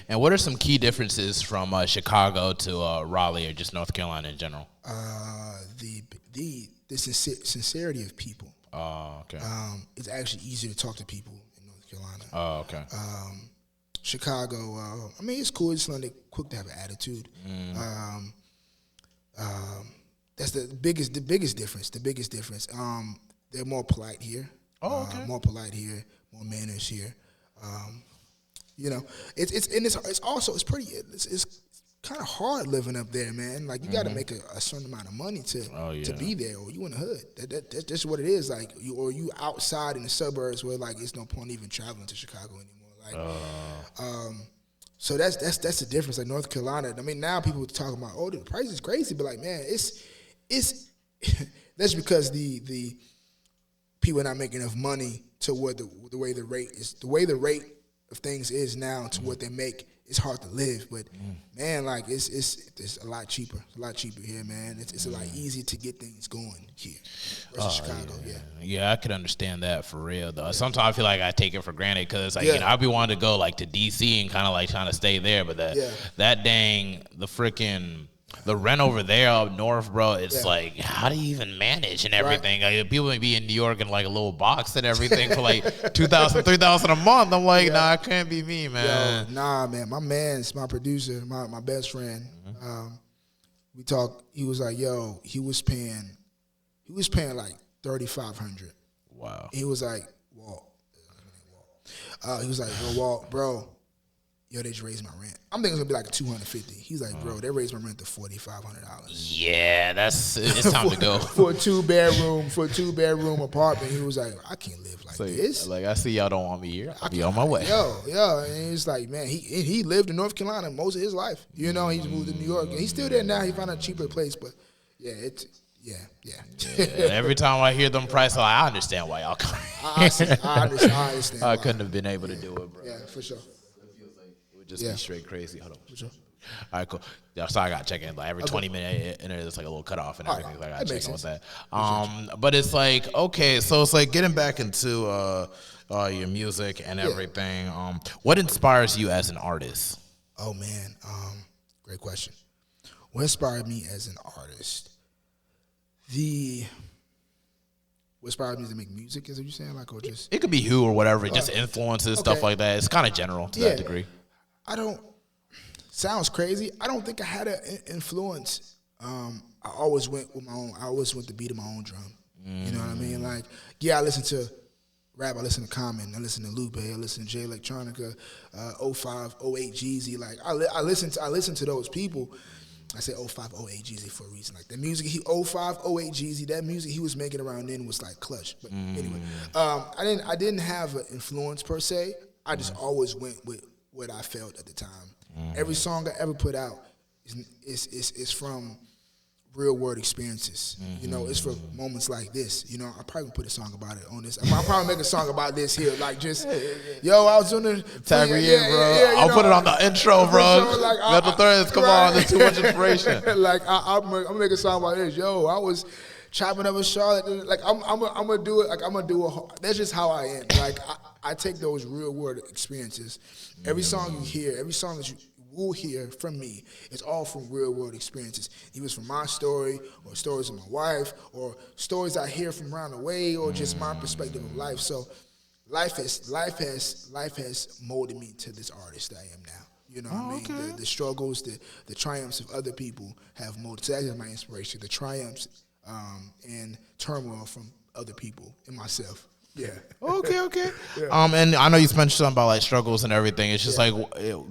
Speaker 1: And what are some key differences from Chicago to Raleigh or just North Carolina in general?
Speaker 2: The sincerity of people.
Speaker 1: Oh, okay.
Speaker 2: It's actually easier to talk to people in North Carolina.
Speaker 1: Oh, okay.
Speaker 2: Chicago, I mean, it's cool. It's like they're quick to have an attitude. That's the biggest difference. They're more polite here.
Speaker 1: Oh, okay.
Speaker 2: More polite here. More manners here. You know, it's kind of hard living up there, man. Like, you got to make a certain amount of money to be there, or you in the hood. That's just what it is. Like, you outside in the suburbs where, like, it's no point even traveling to Chicago anymore. Like, so that's the difference. Like, North Carolina, I mean, now people are talking about, the price is crazy, but like, man, it's that's because the people are not making enough money to what the way the rate of things is now to what they make. It's hard to live, but man, like it's a lot cheaper. It's a lot cheaper here, man. It's a lot easier to get things going here versus Chicago.
Speaker 1: Yeah, I could understand that for real though. Sometimes I feel like I take it for granted because like, you know, I'd be wanting to go like to DC and kind of like trying to stay there, but that dang the freaking The rent over there up north, bro, it's like, how do you even manage and everything? Right. Like, people may be in New York in like a little box and everything for like $2,000, $3,000 a month. I'm like, nah, it can't be me, man.
Speaker 2: Yo, nah, man. My man's my producer, my best friend. We talked. He was like, yo, he was paying like $3,500.
Speaker 1: Wow.
Speaker 2: He was like, Walt. He was like, yo, Walt, bro. Yo, they just raised my rent. I'm thinking it's gonna be like $250. He's like, bro, they raised my rent to $4,500.
Speaker 1: Yeah, it's time to go
Speaker 2: for a two bedroom apartment. He was like, I can't live like this.
Speaker 1: Like, I see y'all don't want me here. I'll be on my way.
Speaker 2: Yo, and it's like, man, he lived in North Carolina most of his life. You know, he's moved to New York, and he's still there now. He found a cheaper place, but yeah.
Speaker 1: Every time I hear them prices, I understand why y'all come.
Speaker 2: I understand.
Speaker 1: I couldn't have been able to do it, bro.
Speaker 2: Yeah, for sure.
Speaker 1: Just be straight crazy. Hold on. Sure. All right, cool. Yeah, so I got to check in. Like every 20 minutes, and there's like a little cutoff and everything. Right. I got to check in with that. But it's like, okay, so it's like getting back into your music and everything. What inspires you as an artist?
Speaker 2: Oh man, great question. What inspired me as an artist? What inspired me to make music? Is what you're saying? Like, or just
Speaker 1: it could be who or whatever. Just influences, stuff like that. It's kind of general to that degree.
Speaker 2: Sounds crazy. I don't think I had an influence. I always went with my own. I always went the beat of my own drum. You know what I mean? Like, I listen to rap. I listen to Common. I listen to Lupe. I listen to J Electronica, 05, 08 Jeezy. Like, I listen to those people. I say 05, 08 Jeezy for a reason. Like, the music 05, 08 Jeezy, that music he was making around then was like clutch. But anyway, I didn't have an influence per se. I just always went with what I felt at the time. Every song I ever put out is from real world experiences. You know, it's for moments like this. You know, I probably put a song about it on this. I'll probably make a song about this here. Like, just, yo, I was doing the
Speaker 1: tag me in, bro. I'll put it on the intro, bro. Like, Mental Threads, come on, there's too much inspiration.
Speaker 2: Like, I'm gonna make a song about this. Yo, I was chopping up in Charlotte. Like, I'm gonna do it. Like, I'm gonna do it. That's just how I am. Like, I take those real world experiences. Every song you hear, every song that you will hear from me, it's all from real world experiences. It was from my story, or stories of my wife, or stories I hear from around the way, or just my perspective of life. So life has molded me to this artist I am now. You know what I mean? Okay. The struggles, the triumphs of other people have molded. So that is my inspiration. The triumphs and turmoil from other people and myself. Yeah.
Speaker 1: Okay. Yeah. And I know you mentioned something about like struggles and everything. It's just like,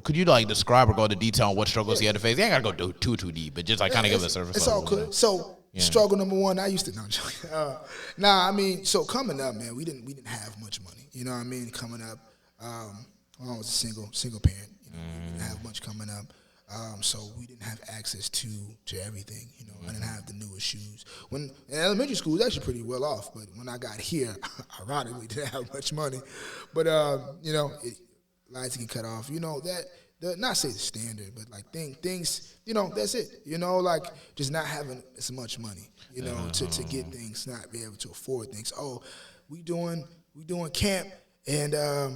Speaker 1: could you like describe or go into detail on what struggles you had to face? You ain't gotta go too deep, but just like kind of give a surface.
Speaker 2: It's all good. So struggle number one, I used to I mean, so coming up, man, we didn't have much money. You know what I mean? Coming up, I was a single parent. You know, we didn't have much coming up. So we didn't have access to everything, you know. I didn't have the newest shoes. When in elementary school, it was actually pretty well off. But when I got here, ironically, didn't have much money. But you know, lights get cut off. You know not say the standard, but like things. You know, that's it. You know, like just not having as much money. You know, to get things, not be able to afford things. Oh, we doing camp, and I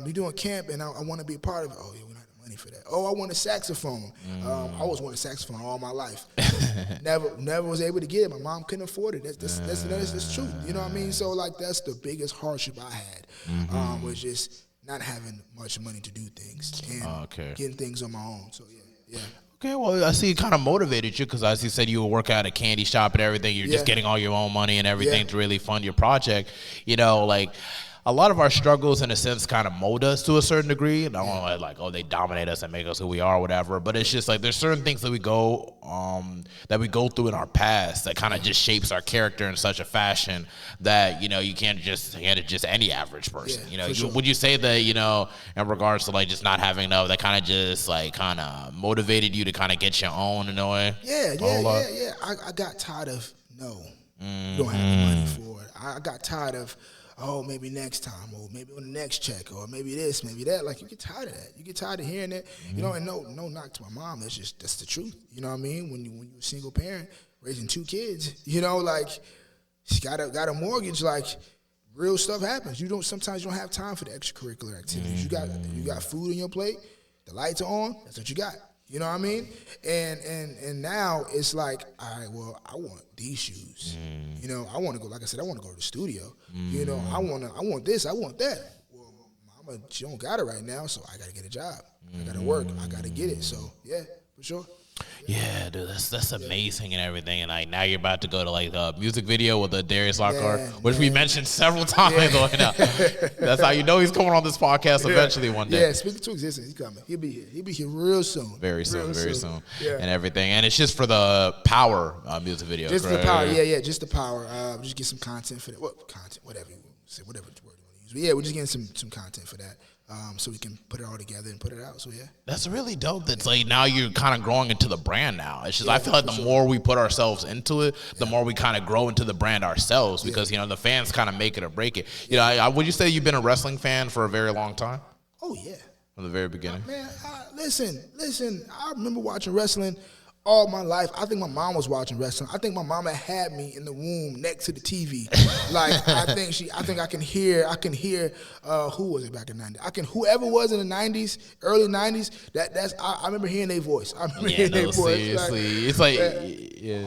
Speaker 2: want to be a part of it. Oh yeah, we don't have the money for that. Oh, I want a saxophone. I always wanted a saxophone all my life. never was able to get it. My mom couldn't afford it. That's true. You know what I mean? So like that's the biggest hardship I had. Was just not having much money to do things and getting things on my own. So yeah.
Speaker 1: Okay, well, I see it kind of motivated you because, as you said, you would work at a candy shop and everything. You're just getting all your own money and everything to really fund your project. You know, like, a lot of our struggles, in a sense, kind of mold us to a certain degree. And I don't want to like, they dominate us and make us who we are or whatever. But it's just like there's certain things that we go through in our past that kind of just shapes our character in such a fashion that, you know, you can't just hand it just any average person. You know, would you say that, you know, in regards to like just not having enough, that kind of just like kind of motivated you to kind of get your own in a way?
Speaker 2: Yeah. I got tired of you don't have the money for it. I got tired of, maybe next time, or maybe on the next check, or maybe this, maybe that. Like, you get tired of that. You get tired of hearing that. You know, and no knock to my mom. That's the truth. You know what I mean? When you're a single parent raising 2 kids, you know, like, you got a mortgage. Like, real stuff happens. Sometimes you don't have time for the extracurricular activities. You got food on your plate. The lights are on. That's what you got. You know what I mean? And now it's like, all right, well, I want these shoes. You know, I want to go, like I said, I want to go to the studio. You know, I want this, I want that. Well, mama, she don't got it right now, so I got to get a job. I got to work. I got to get it. So, yeah, for sure.
Speaker 1: Yeah, dude, that's amazing and everything. And like now you're about to go to like a music video with the Darius Lockhart, which we mentioned several times. Now. That's how you know he's coming on this podcast eventually one day.
Speaker 2: Yeah, speaking to existence, he's coming. He'll be here. He'll be here real soon.
Speaker 1: Very soon. And everything. And it's just for the Power music video.
Speaker 2: Just for the Power, just the Power. Just get some content for that. What content? Whatever you say, whatever word you want to use. But yeah, we're just getting some content for that. So we can put it all together and put it out. So yeah,
Speaker 1: that's really dope. That's like now you're kind of growing into the brand now. It's just I feel like the more we put ourselves into it, the more we kind of grow into the brand ourselves because you know the fans kind of make it or break it. You know, would you say you've been a wrestling fan for a very long time?
Speaker 2: Oh yeah,
Speaker 1: from the very beginning.
Speaker 2: Man, listen. I remember watching wrestling all my life. I think my mom was watching wrestling. I think my mama had me in the womb next to the TV. Like I think I can hear who was it back in the 90s? Whoever was in the 90s, early 90s, I remember hearing their voice. I remember hearing their voice.
Speaker 1: Seriously. It's like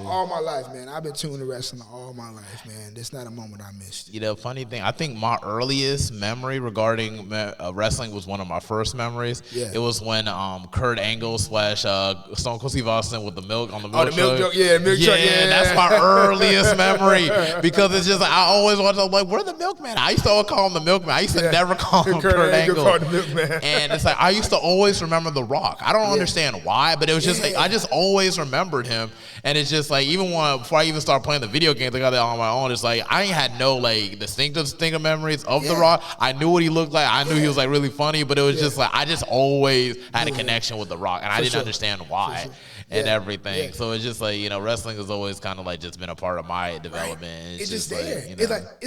Speaker 2: all my life, man. I've been tuned to wrestling all my life, man. There's not a moment I missed.
Speaker 1: You know, funny thing, I think my earliest memory regarding wrestling was one of my first memories. Yeah. It was when Kurt Angle / Stone Cold Steve Austin with the milk on the milk
Speaker 2: truck. Yeah, milk truck. Yeah,
Speaker 1: that's my earliest memory because it's just like, I always watch. I'm like, where the milkman? I used to always call him the milkman. I used to never call him Kurt Angle. And it's like I used to always remember The Rock. I don't understand why, but it was just like I just always remembered him. And it's just like even before I even started playing the video games, I got that on my own. It's like I ain't had no like distinctive memories of The Rock. I knew what he looked like. I knew he was like really funny, but it was just like I just always had a connection with The Rock, and I didn't understand why. And everything. So it's just like, you know, wrestling has always kind of like just been a part of my development.
Speaker 2: It's just there. Like, you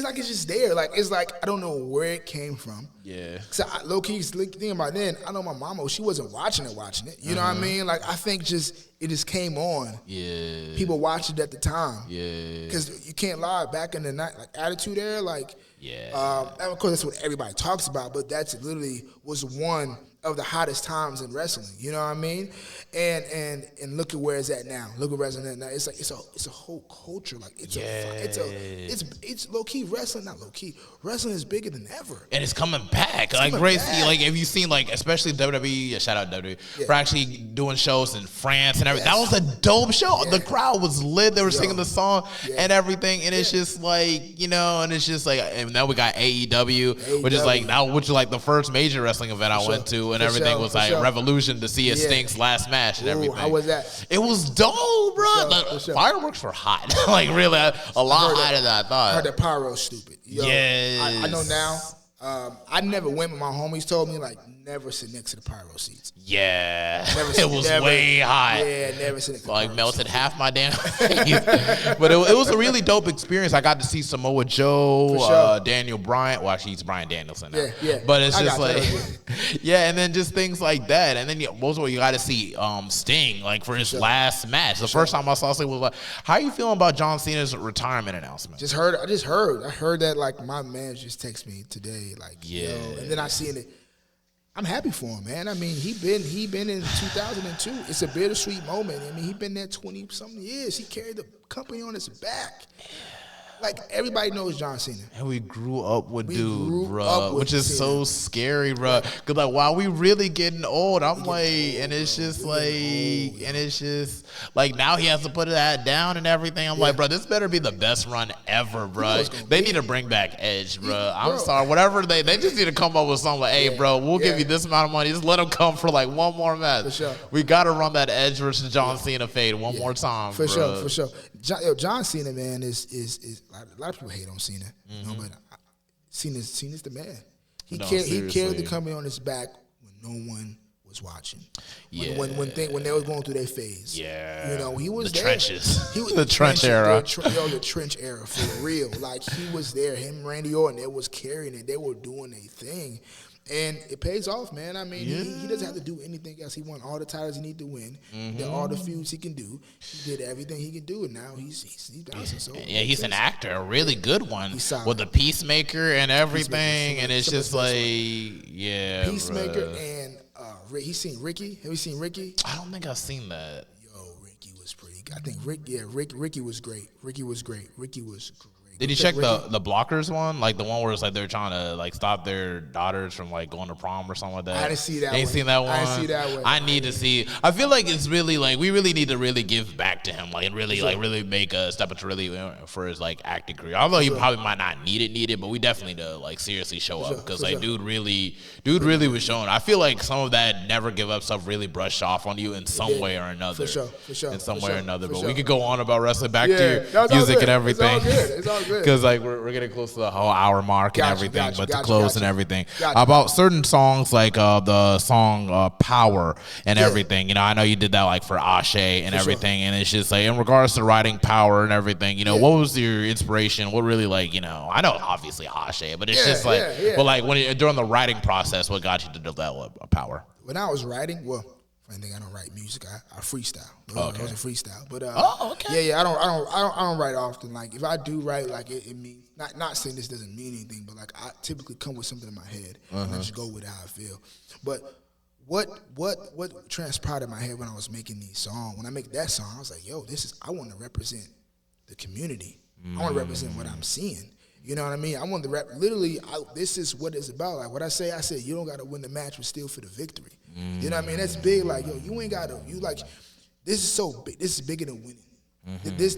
Speaker 2: know. It's just there. Like it's like I don't know where it came from.
Speaker 1: Yeah.
Speaker 2: So low key thinking about then, I know my mama, she wasn't watching it. You know what I mean? Like I think it just came on.
Speaker 1: Yeah.
Speaker 2: People watched it at the time.
Speaker 1: Yeah.
Speaker 2: Because you can't lie, back in the night, like Attitude Era, like and of course that's what everybody talks about, but that's literally was one of the hottest times in wrestling, you know what I mean? And look at where it's at now. Look at wrestling at now. It's like it's a whole culture. Like it's low key wrestling, not low key. Wrestling is bigger than ever,
Speaker 1: and it's coming back. Like crazy. Like if you've seen like especially WWE, shout out WWE for actually doing shows in France and everything. That was a dope show. The crowd was lit. They were singing the song and everything. And it's just like, you know, and it's just like, and now we got AEW, which is like the first major wrestling event I went to. And everything was like Revolution to see Stink's last match and everything.
Speaker 2: How was that?
Speaker 1: It was dope, bro. The fireworks were hot. Like really a lot hotter than I thought.
Speaker 2: I heard that pyro was stupid. Yo,
Speaker 1: yes.
Speaker 2: I know now. I never went, but my homies told me like never sit next to the pyro seats.
Speaker 1: Yeah, it was way hot.
Speaker 2: Yeah, never sit next to the
Speaker 1: like melted half my damn face. But it was a really dope experience. I got to see Samoa Joe, Daniel Bryan. Well, actually, he's Bryan Danielson now.
Speaker 2: Yeah.
Speaker 1: But it's just like, and then just things like that. And then most of all, you got to see Sting like for his last match. The first time I saw Sting was like, how are you feeling about John Cena's retirement announcement?
Speaker 2: I heard that like my man just texted me today, like yo, and then I seen it. I'm happy for him, man. I mean, he been in 2002. It's a bittersweet moment. I mean, he been there 20-something years. He carried the company on his back. Like, everybody knows John Cena.
Speaker 1: And we grew up with dude, bro, which is so scary, bro. Because, like, while we really getting old, I'm like, and it's just like, and it's just, like, now he has to put that down and everything. I'm like, bro, this better be the best run ever, bro. They need to bring back Edge, bro. I'm sorry. Whatever they just need to come up with something like, hey, bro, we'll give you this amount of money. Just let him come for, like, one more match. For sure. We got to run that Edge versus John Cena fade one more time,
Speaker 2: for sure. John Cena, man, is a lot of people hate on Cena, you know, but Cena's the man. He carried the company on his back when no one was watching. When they were going through their phase. Yeah, you know, he was
Speaker 1: the
Speaker 2: there.
Speaker 1: Trenches.
Speaker 2: He was
Speaker 1: the trench era.
Speaker 2: The trench era for real. Like he was there. Him, and Randy Orton, they was carrying it. They were doing their thing. And it pays off, man. I mean, he doesn't have to do anything else. He won all the titles he need to win. Did all the feuds he can do. He did everything he can do, and now he's bouncing. So
Speaker 1: he's an actor, a really good one, with the Peacemaker and everything. And it's just like,
Speaker 2: Peacemaker and He seen Ricky. Have you seen Ricky?
Speaker 1: I don't think I've seen that.
Speaker 2: Yo, Ricky was pretty good. I think Ricky was great. Ricky was great.
Speaker 1: Did you check the blockers one? Like the one where it's like they're trying to like stop their daughters from like going to prom or something like that?
Speaker 2: I didn't see that one.
Speaker 1: Ain't seen that one?
Speaker 2: I didn't see that one.
Speaker 1: I need to see. I feel like it's really like we really need to really give back to him, like and really like really make a step up to really for his like acting career. Although he probably might not need it, but we definitely need to like seriously show up because like dude really was showing. I feel like some of that never give up stuff really brushed off on you in some way or another.
Speaker 2: For sure.
Speaker 1: In some way or another. But we could go on about wrestling. Back to your music and everything.
Speaker 2: It's all good.
Speaker 1: Because like we're getting close to the whole hour mark and everything, but to close and everything. About certain songs like the song Power and everything, you know, I know you did that like for Ase and everything, and it's just like in regards to writing Power and everything, you know, what was your inspiration? What really like, you know, I know obviously Ase, but it's just like, but like during the writing process, what got you to develop Power?
Speaker 2: When I was writing, funny thing, I don't write music. I freestyle. It was a freestyle, but I don't write often. Like if I do write, like it means not saying this doesn't mean anything, but like I typically come with something in my head and I just go with how I feel. But what transpired in my head when I was making these songs? When I make that song, I was like, yo, I want to represent the community. I want to represent what I'm seeing. You know what I mean? I want to rap. Literally, this is what it's about. Like what I said, you don't got to win the match, but still for the victory. You know what I mean? That's big. Like, yo, you ain't got to. You like, this is so big. This is bigger than winning. This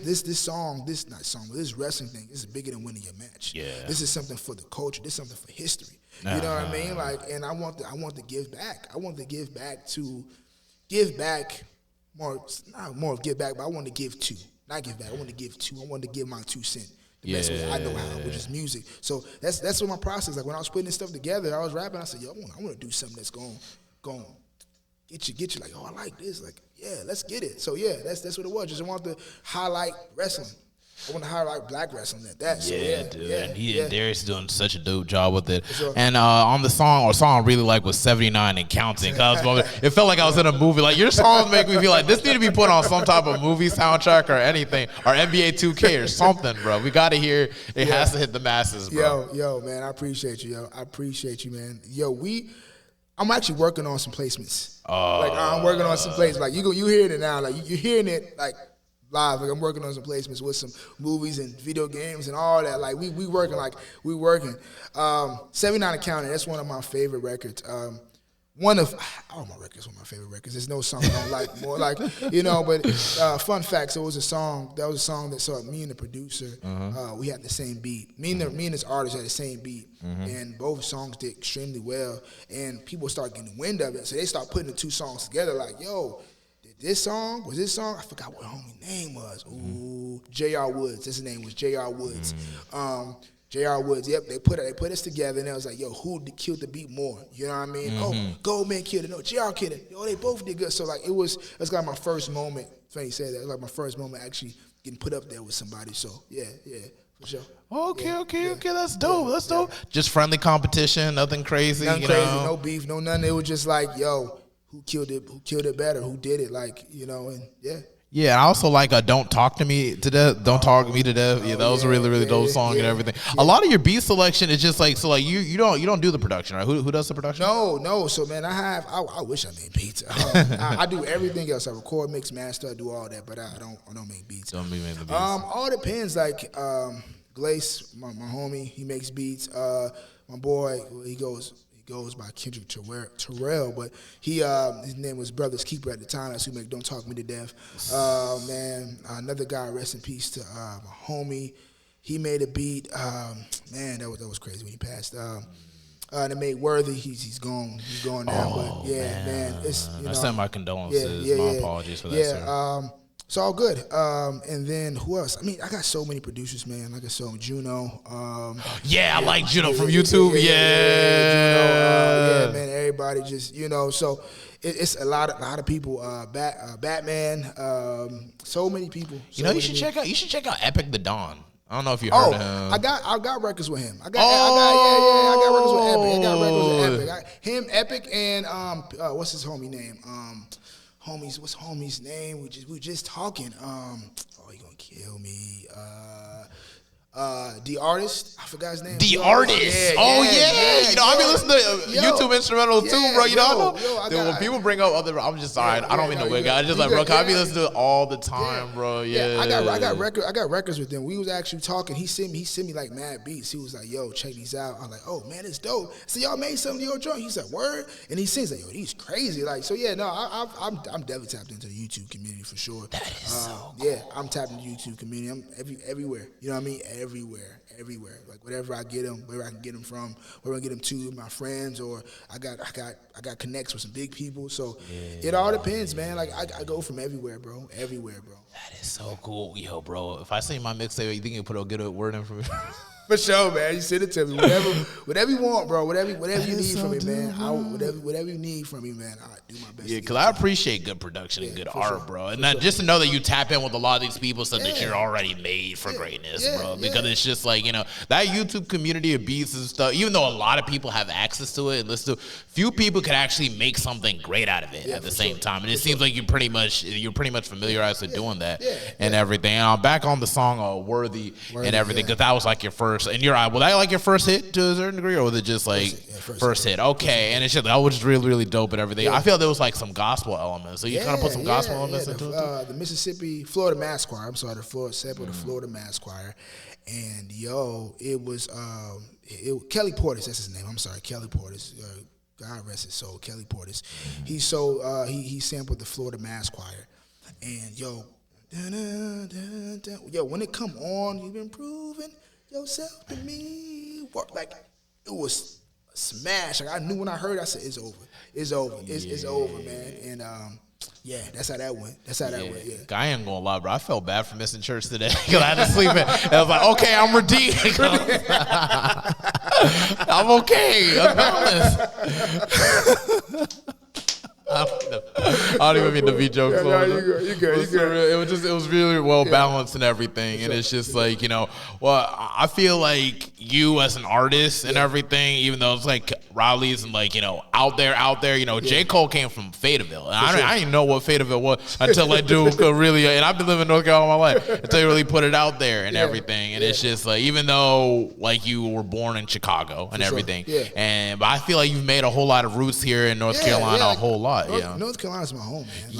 Speaker 2: wrestling thing, this is bigger than winning your match. Yeah. This is something for the culture. This is something for history. You know what I mean? Like, and I want to give back. I want to give back, but I want to give two. Not give back. I want to give two. I want to give my 2 cents. The best way I know how, which is music. So that's what my process. Like when I was putting this stuff together, I was rapping. I said, yo, I want to do something that's going get you like, oh, I like this. Like, yeah, let's get it. So yeah, that's what it was. Just I want to highlight wrestling. I want to highlight black wrestling at that. So,
Speaker 1: Dude. And Darius is doing such a dope job with it. Sure. And on the song I really like was 79 and Counting. It felt like I was in a movie. Like your songs make me feel like this need to be put on some type of movie soundtrack or anything, or NBA 2K or something, bro. We got to hear it. Has to hit the masses, bro.
Speaker 2: Yo, man, I appreciate you, man. I'm actually working on some placements. I'm working on some placements. Like you hearing it now. Like you're hearing it like live. Like I'm working on some placements with some movies and video games and all that. Like we working. 79 and Counting. That's one of my favorite records. All my records are my favorite records. There's no song I don't like more. Like, you know, but fun fact, so it was a song that so me and the producer, we had the same beat. Me and this artist had the same beat. And both songs did extremely well. And people start getting wind of it. So they start putting the two songs together like, yo, this song? I forgot what homie name was. Ooh, J.R. Woods. His name was J.R. Woods. J.R. Woods, yep, they put us together, and it was like, yo, who killed the beat more? You know what I mean? Oh, Goldman killed it. No, J.R. killed it. Yo, they both did good. So, like, that's like my first moment. Funny you say that. It was like my first moment actually getting put up there with somebody. So, yeah, for sure.
Speaker 1: Okay, that's dope. That's dope. Just friendly competition, nothing crazy.
Speaker 2: Nothing crazy, no beef, no nothing. It was just like, yo, who killed it better? Who did it? Like, you know, and yeah.
Speaker 1: Yeah, I also like Don't Talk to Me to Death. Don't Talk Me to Death. Yeah, that was a really dope song and everything. A lot of your beat selection is just like, so like you don't do the production, right? Who does the production?
Speaker 2: No. So man, I wish I made beats. I do everything else. I record, mix, master, I do all that, but I don't make beats.
Speaker 1: Don't make the beats.
Speaker 2: All depends. Like Glace, my homie, he makes beats. My boy, he goes by Kendrick Terrell, but his name was Brother's Keeper at the time. That's who make Don't Talk Me to Death. Man, another guy, rest in peace to my homie. He made a beat. Man, that was crazy when he passed. They made Worthy. He's gone. He's gone now. But yeah, man, it's
Speaker 1: I send my condolences. My apologies for that, sir.
Speaker 2: It's all good. And then who else? I mean, I got so many producers, man. Like I said, Juno.
Speaker 1: I like Juno from YouTube.
Speaker 2: Juno, man. Everybody just, so it's a lot of people. Batman. So many people.
Speaker 1: You should check out Epic the Dawn. I don't know if you heard of him.
Speaker 2: I got records with him. I got records with Epic. Him, Epic, and what's his homie name? What's homie's name? We just talking. He gonna kill me. The Artist, I forgot his name.
Speaker 1: The Artist. You know, I be listening to YouTube instrumentals too, bro. You know, when people bring up other, I'm just sorry. I don't mean to wig out. I just like, bro, I be listening to it all the time, bro. Yeah.
Speaker 2: I got records with them. We was actually talking. He sent me like mad beats. He was like, yo, check these out. I'm like, oh man, it's dope. So y'all made something to your joint. He's like, word, and he sings like, yo, he's crazy. Like, so yeah, no, I'm definitely tapped into the YouTube community for sure.
Speaker 1: That is so cool.
Speaker 2: Yeah, I'm tapped into the YouTube community. I'm everywhere. You know what I mean? Everywhere. Like whatever I get them, wherever I can get them from, wherever I get them to, my friends, or I got connects with some big people. So it all depends, man. Like I go from everywhere, bro. Everywhere, bro.
Speaker 1: That is so cool, yo, bro. If I see my mixtape, you think you put a good word in for me?
Speaker 2: For sure, man. You send it to me. Whatever you want, bro. Whatever you need from me, man. Whatever you need from me, man. I do my best.
Speaker 1: Yeah, because I appreciate good production and good art, bro. And just to know that you tap in with a lot of these people so that you're already made for greatness, bro. Because it's just like, you know, that YouTube community of beats and stuff, even though a lot of people have access to it and listen to it, few people could actually make something great out of it at the same time. And it seems like you're pretty much familiarized with doing that and everything. And I'm back on the song Worthy and everything, because that was like your first. And was that like your first hit to a certain degree, or was it just like first hit? Okay, and it's just that was just really, really dope and everything. I feel there was like some gospel elements, so you kind of put some gospel elements into it.
Speaker 2: The Florida Mass Choir. I'm sorry, the Florida Mass Choir, and it was Kelly Portis. That's his name. I'm sorry, Kelly Portis. God rest his soul, Kelly Portis. He sampled the Florida Mass Choir, and when it come on, you've been proving yourself to me. Like, it was a smash. Like, I knew when I heard it, I said, it's over. It's over. It's over, man. And that's how that went.
Speaker 1: I ain't gonna lie, bro. I felt bad for missing church today because I had to sleep in. And I was like, okay, I'm redeemed. I'm okay. I promise. I don't even mean to be jokes.
Speaker 2: You good.
Speaker 1: It was really well balanced and everything, and it's just like, you know. Well, I feel like you as an artist and everything, even though it's like Raleigh's and like, you know, out there. You know, J. Cole came from Fayetteville, and I didn't know what Fayetteville was until I do really. And I've been living in North Carolina all my life until you really put it out there and everything. And it's just like, even though like you were born in Chicago and everything, but I feel like you've made a whole lot of roots here in North Carolina, a whole lot.
Speaker 2: North Carolina's my home, man.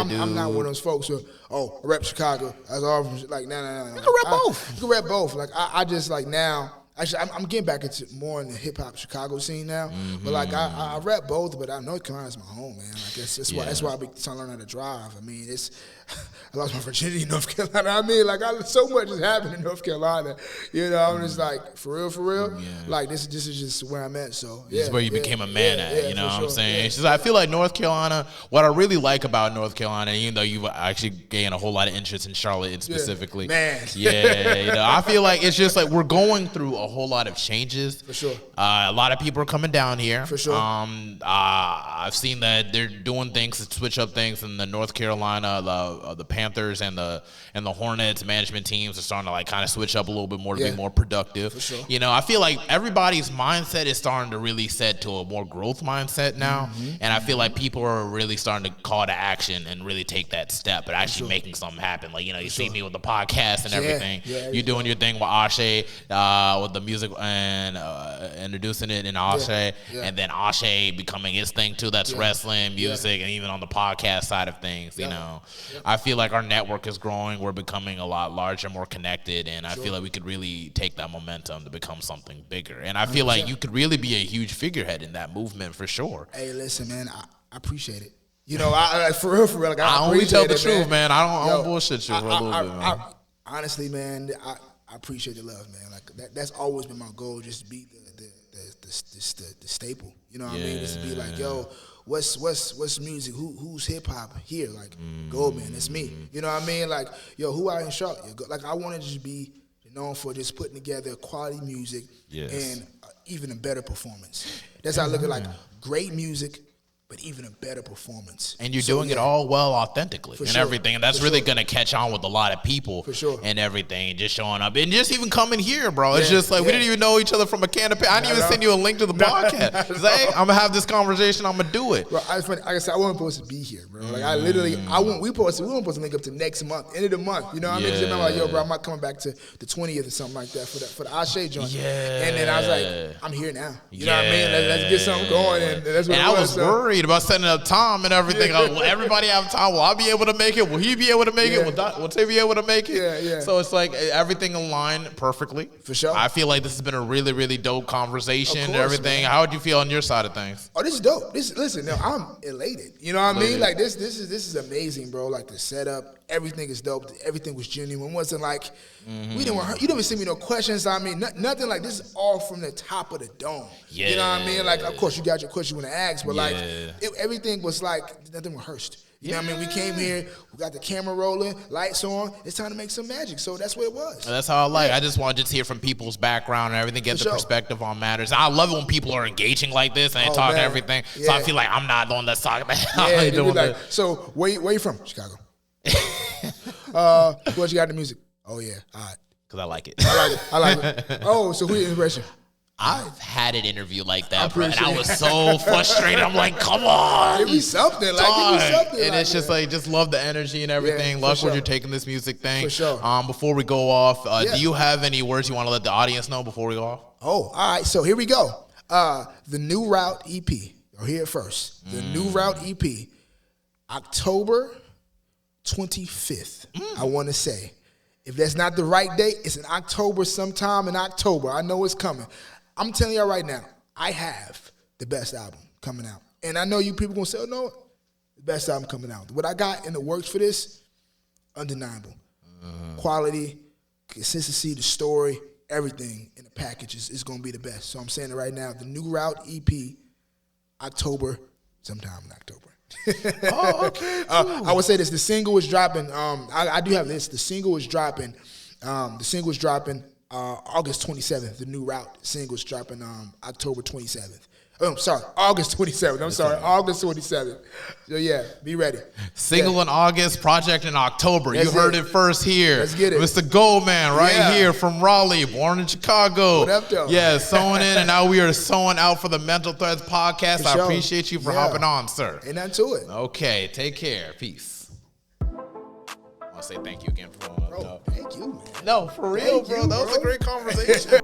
Speaker 2: Like, I'm not one of those folks who, I rep Chicago. That's all. Like, no.
Speaker 1: You can rep both.
Speaker 2: You can rep both. Like, I just like now. Actually, I'm getting back into more in the hip hop Chicago scene now. But like, I rep both. But North Carolina's my home, man. Like, that's why I be trying to learn how to drive. I mean, I lost my virginity in North Carolina. I mean, like, so much has happened in North Carolina. You know, I'm just like, for real. Yeah. Like, this is just where I'm at. So
Speaker 1: this is where you became a man at. You know what I'm saying? It's just, I feel like North Carolina. What I really like about North Carolina, even though you've actually gained a whole lot of interest in Charlotte specifically,
Speaker 2: you
Speaker 1: know, I feel like it's just like we're going through a whole lot of changes.
Speaker 2: For sure.
Speaker 1: A lot of people are coming down here.
Speaker 2: For sure.
Speaker 1: I've seen that they're doing things to switch up things in the North Carolina, the Panthers and the Hornets management teams are starting to like kind of switch up a little bit more to be more productive.
Speaker 2: For sure.
Speaker 1: You know, I feel like everybody's mindset is starting to really set to a more growth mindset now, and I feel like people are really starting to call to action and really take that step, but actually making something happen. Like, you know, you see me with the podcast and everything. You're doing your thing with Ase, with the music and introducing it in Ase, and then Ase becoming his thing too. That's wrestling, music, and even on the podcast side of things. You know, I feel like our network is growing. We're becoming a lot larger, more connected, and I feel like we could really take that momentum to become something bigger. And I feel like you could really be a huge figurehead in that movement for sure.
Speaker 2: Hey, listen, man, I appreciate it. You know, I for real, like,
Speaker 1: I only tell the truth, man. I don't bullshit you for a little bit, man.
Speaker 2: Honestly, man, I appreciate the love, man. Like, that's always been my goal, just to be the staple. You know what I mean? Just to be like, yo, what's music? Who's hip hop here? Like, Goldman, it's me. You know what I mean? Like, yo, who out in Charlotte? Like, I want to just be known for just putting together quality music and even a better performance. That's how I look at, like, great music, but even a better performance.
Speaker 1: And you're doing it all well, authentically, and everything. And that's really going to catch on with a lot of people.
Speaker 2: For sure.
Speaker 1: And everything, and just showing up. And just even coming here, bro. It's just like, we didn't even know each other from a can of paint. I didn't even send you a link to the podcast. It's like, hey, I'm going to have this conversation. I'm going to do it.
Speaker 2: Bro, like I said, I wasn't supposed to be here, bro. Like, we weren't supposed to link up to next month, end of the month. You know what I mean? Because I'm like, yo, bro, I'm not coming back to the 20th or something like that for the Ase joint.
Speaker 1: Yeah.
Speaker 2: And then I was like, I'm here now. You know what I mean? Let's get something going. And that's what
Speaker 1: I was worried about setting up time and everything. Will everybody have time? Will I be able to make it? Will he be able to make it? Will Tay be able to make it?
Speaker 2: Yeah.
Speaker 1: So it's like everything aligned perfectly.
Speaker 2: For sure.
Speaker 1: I feel like this has been a really, really dope conversation and everything.
Speaker 2: Man.
Speaker 1: How would you feel on your side of things?
Speaker 2: Oh, this is dope. Listen, I'm elated. You know what I mean? Like this is amazing, bro. Like the setup, everything is dope. Everything was genuine. It wasn't like we didn't want. You didn't send me no questions. I mean, nothing like this is all from the top of the dome.
Speaker 1: Yeah.
Speaker 2: You know what I mean? Like, of course, you got your question you want to ask, but like everything was like nothing rehearsed. You know what I mean? We came here, we got the camera rolling, lights on. It's time to make some magic. So that's what it was.
Speaker 1: And that's how I like. I just want to hear from people's background and everything, get the perspective on matters. I love it when people are engaging like this and talking everything. So I feel like I'm not the one that's talking about
Speaker 2: it. So where you from? Chicago. What you got in the music? Oh yeah, all right.
Speaker 1: Because I like it.
Speaker 2: I like it. Oh, so who your inspiration?
Speaker 1: I've had an interview like that, bro, and I was so frustrated. I'm like, come on.
Speaker 2: Give me something. Give me something.
Speaker 1: And it's just like, just love the energy and everything. Love where you're taking this music thing.
Speaker 2: For sure.
Speaker 1: Before we go off, do you have any words you want to let the audience know before we go off?
Speaker 2: Oh, all right. So here we go. The New Route EP. You'll hear it first. The New Route EP, October 25th, I want to say. If that's not the right date, it's in October, sometime in October. I know it's coming. I'm telling y'all right now, I have the best album coming out. And I know you people going to say, oh, no, the best album coming out. What I got in the works for this, undeniable. Quality, consistency, the story, everything in the package is going to be the best. So I'm saying it right now. The New Route EP, October, sometime in October.
Speaker 1: Oh, okay.
Speaker 2: I would say this. The single is dropping. I do have this. The single is dropping. August 27th. The New Route single is dropping October 27th. Oh, I'm sorry, August 27th. August 27th. So yeah, be ready.
Speaker 1: Single in August, project in October. You heard it first here.
Speaker 2: Let's get it.
Speaker 1: Mr. GO79MAN here from Raleigh, born in Chicago.
Speaker 2: What up, though?
Speaker 1: Yeah, sewing in, and now we are sewing out for the Mental Threads podcast. I appreciate you for hopping on, sir.
Speaker 2: Ain't nothing to it.
Speaker 1: Okay, take care. Peace. I want to say thank you again for pulling up.
Speaker 2: Bro, thank you, man.
Speaker 1: No, for real, bro. That was a great conversation.